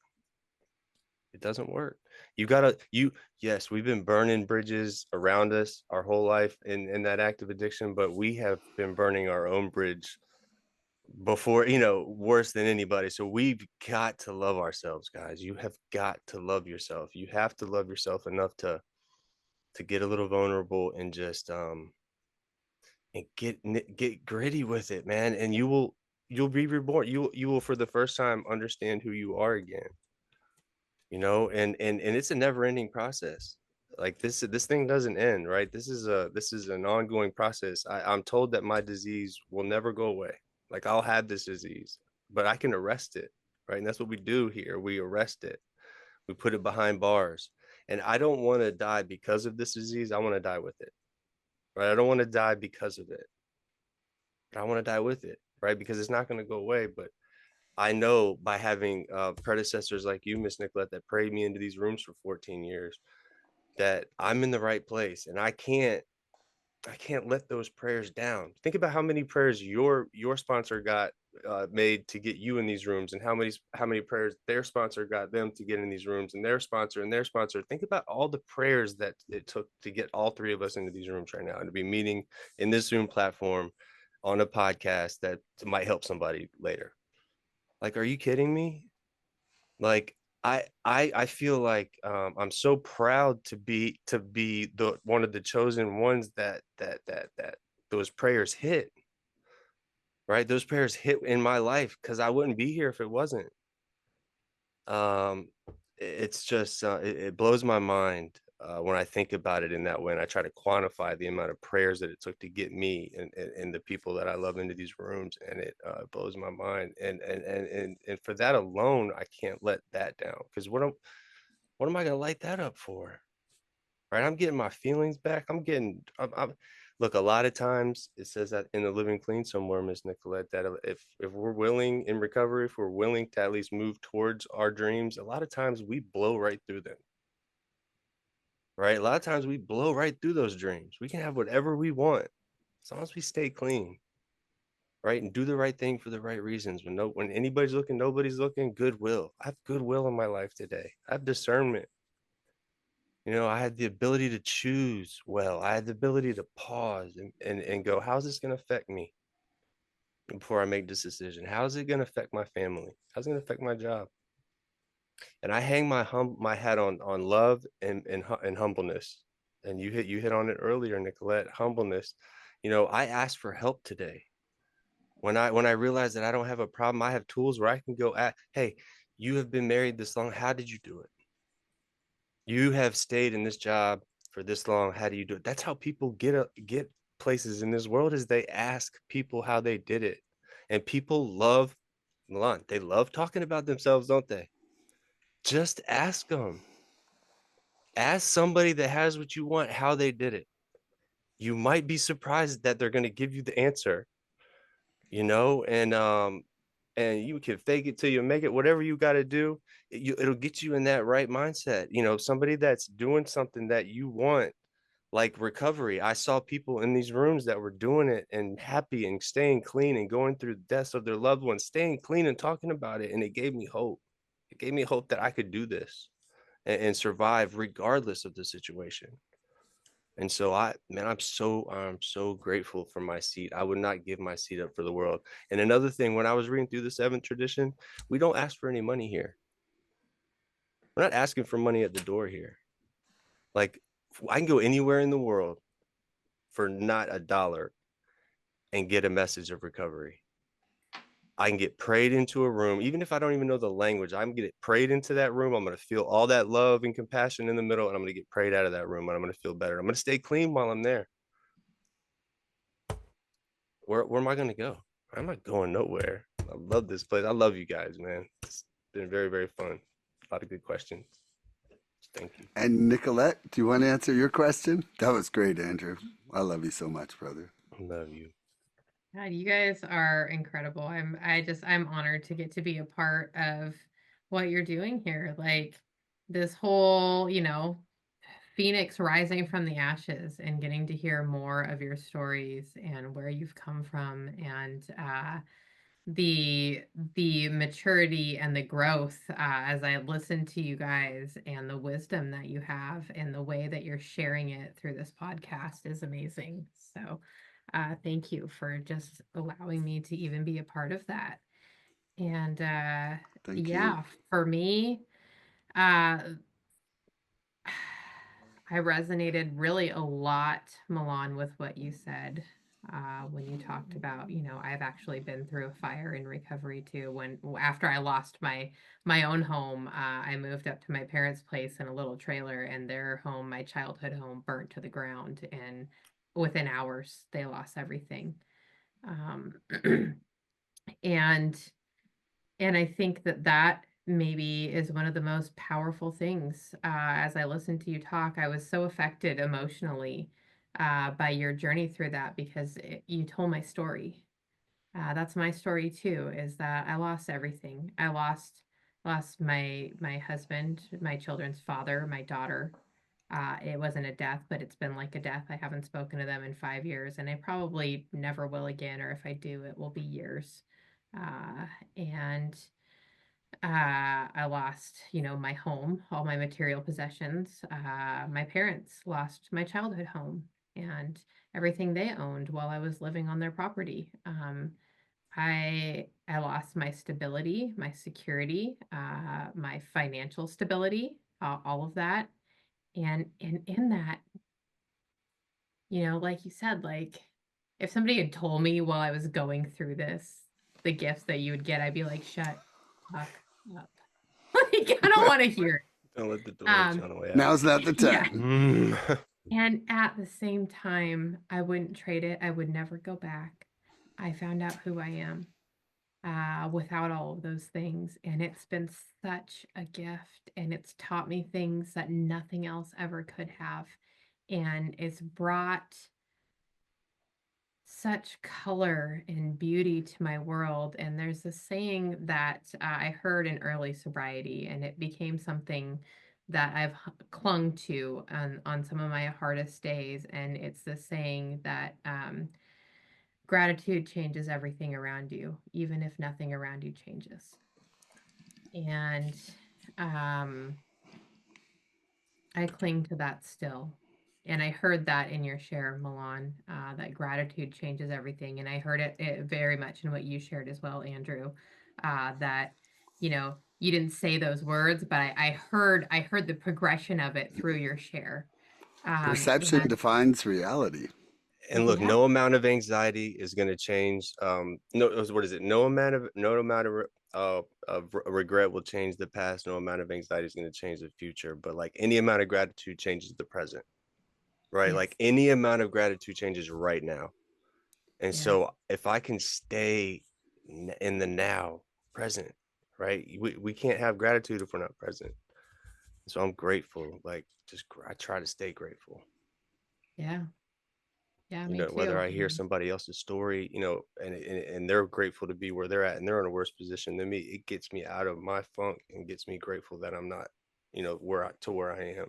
It doesn't work. You gotta, yes, we've been burning bridges around us our whole life in that active addiction, but we have been burning our own bridge before, you know, worse than anybody. So we've got to love ourselves, guys. You have got to love yourself. You have to love yourself enough to get a little vulnerable and just and get gritty with it, man. And you'll be reborn. You will for the first time understand who you are again, you know. And it's a never ending process. Like this thing doesn't end, right? This is an ongoing process. I'm told that my disease will never go away. Like, I'll have this disease, but I can arrest it, right? And that's what we do here. We arrest it. We put it behind bars. And I don't want to die because of this disease. I want to die with it, right? I don't want to die because of it, but I want to die with it, right? Because it's not going to go away. But I know, by having predecessors like you, Miss Nicolette, that prayed me into these rooms for 14 years, that I'm in the right place, and I can't let those prayers down. Think about how many prayers your sponsor got made to get you in these rooms, and how many prayers their sponsor got them to get in these rooms, and their sponsor and their sponsor. Think about all the prayers that it took to get all three of us into these rooms right now, and to be meeting in this Zoom platform on a podcast that might help somebody later. Like, are you kidding me? Like, I feel like I'm so proud to be the one of the chosen ones that those prayers hit, right? Those prayers hit in my life, because I wouldn't be here if it wasn't. Um, it's just it blows my mind when I think about it in that way, and I try to quantify the amount of prayers that it took to get me and the people that I love into these rooms, and it blows my mind. And for that alone, I can't let that down, because what am I gonna light that up for? Right? I'm getting my feelings back. I'm look, a lot of times it says that in the Living Clean somewhere, Miss Nicolette, that if we're willing in recovery, if we're willing to at least move towards our dreams, a lot of times we blow right through them. Right? A lot of times we blow right through those dreams. We can have whatever we want as long as we stay clean, right? And do the right thing for the right reasons. When anybody's looking, nobody's looking, goodwill. I have goodwill in my life today. I have discernment. I had the ability to choose well. I had the ability to pause and go, how's this going to affect me before I make this decision? How's it going to affect my family? How's it going to affect my job? And I hang my hat on love and humbleness. And you hit on it earlier, Nicolette, humbleness. I asked for help today. When I realized that I don't have a problem, I have tools where I can go at, hey, you have been married this long. How did you do it? You have stayed in this job for this long. How do you do it? That's how people get places in this world, is they ask people how they did it. And people love, Milan, they love talking about themselves, don't they? Just ask them. Ask somebody that has what you want how they did it. You might be surprised that they're going to give you the answer, and you can fake it till you make it. Whatever you got to do, it'll get you in that right mindset. Somebody that's doing something that you want, like recovery. I saw people in these rooms that were doing it and happy and staying clean and going through the deaths of their loved ones, staying clean and talking about it. And it gave me hope. It gave me hope that I could do this and survive regardless of the situation. And so I'm so grateful for my seat. I would not give my seat up for the world. And another thing, when I was reading through the seventh tradition, we don't ask for any money here. We're not asking for money at the door here. Like, I can go anywhere in the world for not a dollar and get a message of recovery. I can get prayed into a room, even if I don't even know the language. I'm gonna get prayed into that room. I'm gonna feel all that love and compassion in the middle, and I'm gonna get prayed out of that room, and I'm gonna feel better. I'm gonna stay clean while I'm there. Where am I gonna go? I'm not going nowhere. I love this place. I love you guys, man. It's been very, very fun. A lot of good questions. Thank you. And Nicolette, do you want to answer your question? That was great, Andrew. I love you so much, brother. Love you. God, you guys are incredible. I'm honored to get to be a part of what you're doing here. Like this whole, phoenix rising from the ashes and getting to hear more of your stories and where you've come from, and the the maturity and the growth, as I listen to you guys, and the wisdom that you have and the way that you're sharing it through this podcast is amazing. So thank you for just allowing me to even be a part of that. And Thank you. yeah, for me, uh, I resonated really a lot, Milan, with what you said when you talked about, I've actually been through a fire in recovery too. When after I lost my own home, I moved up to my parents' place in a little trailer, and their home, my childhood home, burnt to the ground, and within hours they lost everything. Um, and and I think that that maybe is one of the most powerful things. As I listened to you talk, I was so affected emotionally by your journey through that, because you told my story. That's my story too. Is that I lost everything. I lost my husband, my children's father, my daughter. It wasn't a death, but it's been like a death. I haven't spoken to them in 5 years, and I probably never will again. Or if I do, it will be years. And I lost, my home, all my material possessions. My parents lost my childhood home and everything they owned while I was living on their property. I lost my stability, my security, my financial stability, all of that. And in that, like you said, like if somebody had told me while I was going through this, the gifts that you would get, I'd be like, shut fuck up. Like, I don't want to hear it. Don't let the door Um, on the way out. Now's not the Yeah. time. And at the same time, I wouldn't trade it. I would never go back. I found out who I am without all of those things. And it's been such a gift. And it's taught me things that nothing else ever could have. And it's brought such color and beauty to my world. And there's this saying that I heard in early sobriety, and it became something that I've clung to on some of my hardest days. And it's the saying that gratitude changes everything around you, even if nothing around you changes. And I cling to that still. And I heard that in your share, Milan, that gratitude changes everything. And I heard it very much in what you shared as well, Andrew, that, you didn't say those words, but I heard the progression of it through your share. Perception And defines reality. And look, yeah, no amount of anxiety is going to change. No, what is it? No amount of regret will change the past. No amount of anxiety is going to change the future. But like any amount of gratitude changes the present, right? yes, Like any amount of gratitude changes right now. And yes, so if I can stay in the now, present, right? We can't have gratitude if we're not present. So I'm grateful. Like I try to stay grateful. yeah, yeah, me Whether too. I hear somebody else's story, and they're grateful to be where they're at and they're in a worse position than me, it gets me out of my funk and gets me grateful that I'm not, where I am.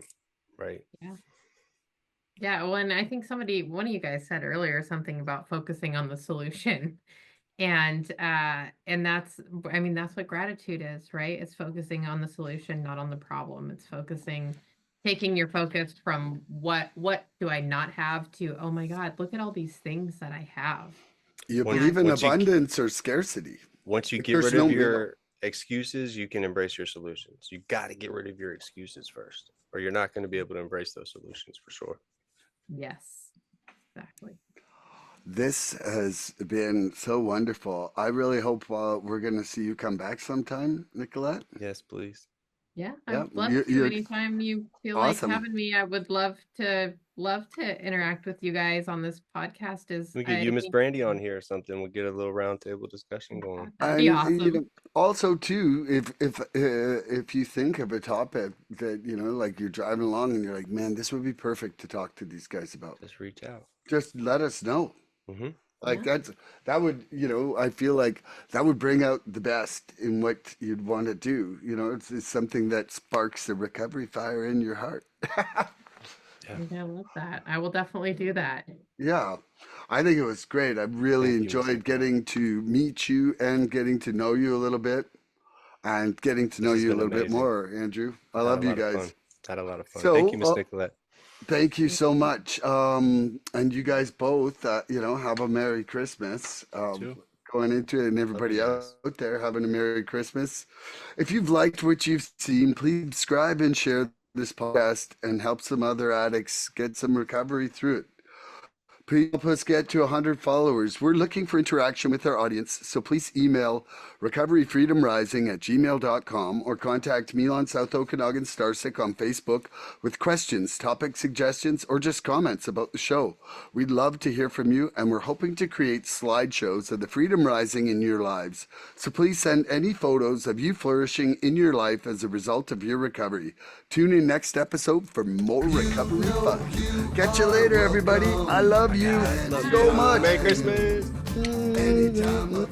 Right. Yeah. Yeah, well, and I think one of you guys said earlier something about focusing on the solution. And that's, I mean, that's what gratitude is, right? It's focusing on the solution, not on the problem. It's taking your focus from what do I not have to, oh my God, look at all these things that I have. You Once, believe in once you abundance or scarcity. once you Like, get there's rid no of middle. your excuses, you can embrace your solutions. You got to get rid of your excuses first, or you're not going to be able to embrace those solutions for sure. Yes, exactly. This has been so wonderful. I really hope we're going to see you come back sometime, Nicolette. Yes, please. Yeah, I Yeah, would love to. you're Anytime you feel awesome. like having me, I would love to interact with you guys on this podcast. We get you, Miss Brandy, on here or something. We'll get a little roundtable discussion Oh, going. that'd be awesome. Also too, if you think of a topic that like you're driving along and you're like, man, this would be perfect to talk to these guys about, Just reach out. just let us know. Mm-hmm. Like Yeah. that would, I feel like that would bring out the best in what you'd want to do. It's something that sparks the recovery fire in your heart. I love that. I will definitely do that. Yeah, I think it was great. I really Thank you, Miss enjoyed Nicolette. getting to meet you and getting to know you a little bit and getting to know This has you a been little bit amazing. more, Andrew. I Had a love you lot of guys. fun. Had a lot of fun. So, Thank you, Miss Nicolette. Thank you so much. And you guys both, have a Merry Christmas. Too. Going into it, and Love everybody you out guys. there having a Merry Christmas. If you've liked what you've seen, please subscribe and share this podcast and help some other addicts get some recovery through it. Please help us get to 100 followers. We're looking for interaction with our audience, so please email recoveryfreedomrising@gmail.com or contact Milan South Okanagan Starcic on Facebook with questions, topic suggestions, or just comments about the show. We'd love to hear from you, and we're hoping to create slideshows of the Freedom Rising in your lives. So please send any photos of you flourishing in your life as a result of your recovery. Tune in next episode for more recovery fun. Catch you later, everybody. I love you so much. Merry Christmas. Anytime of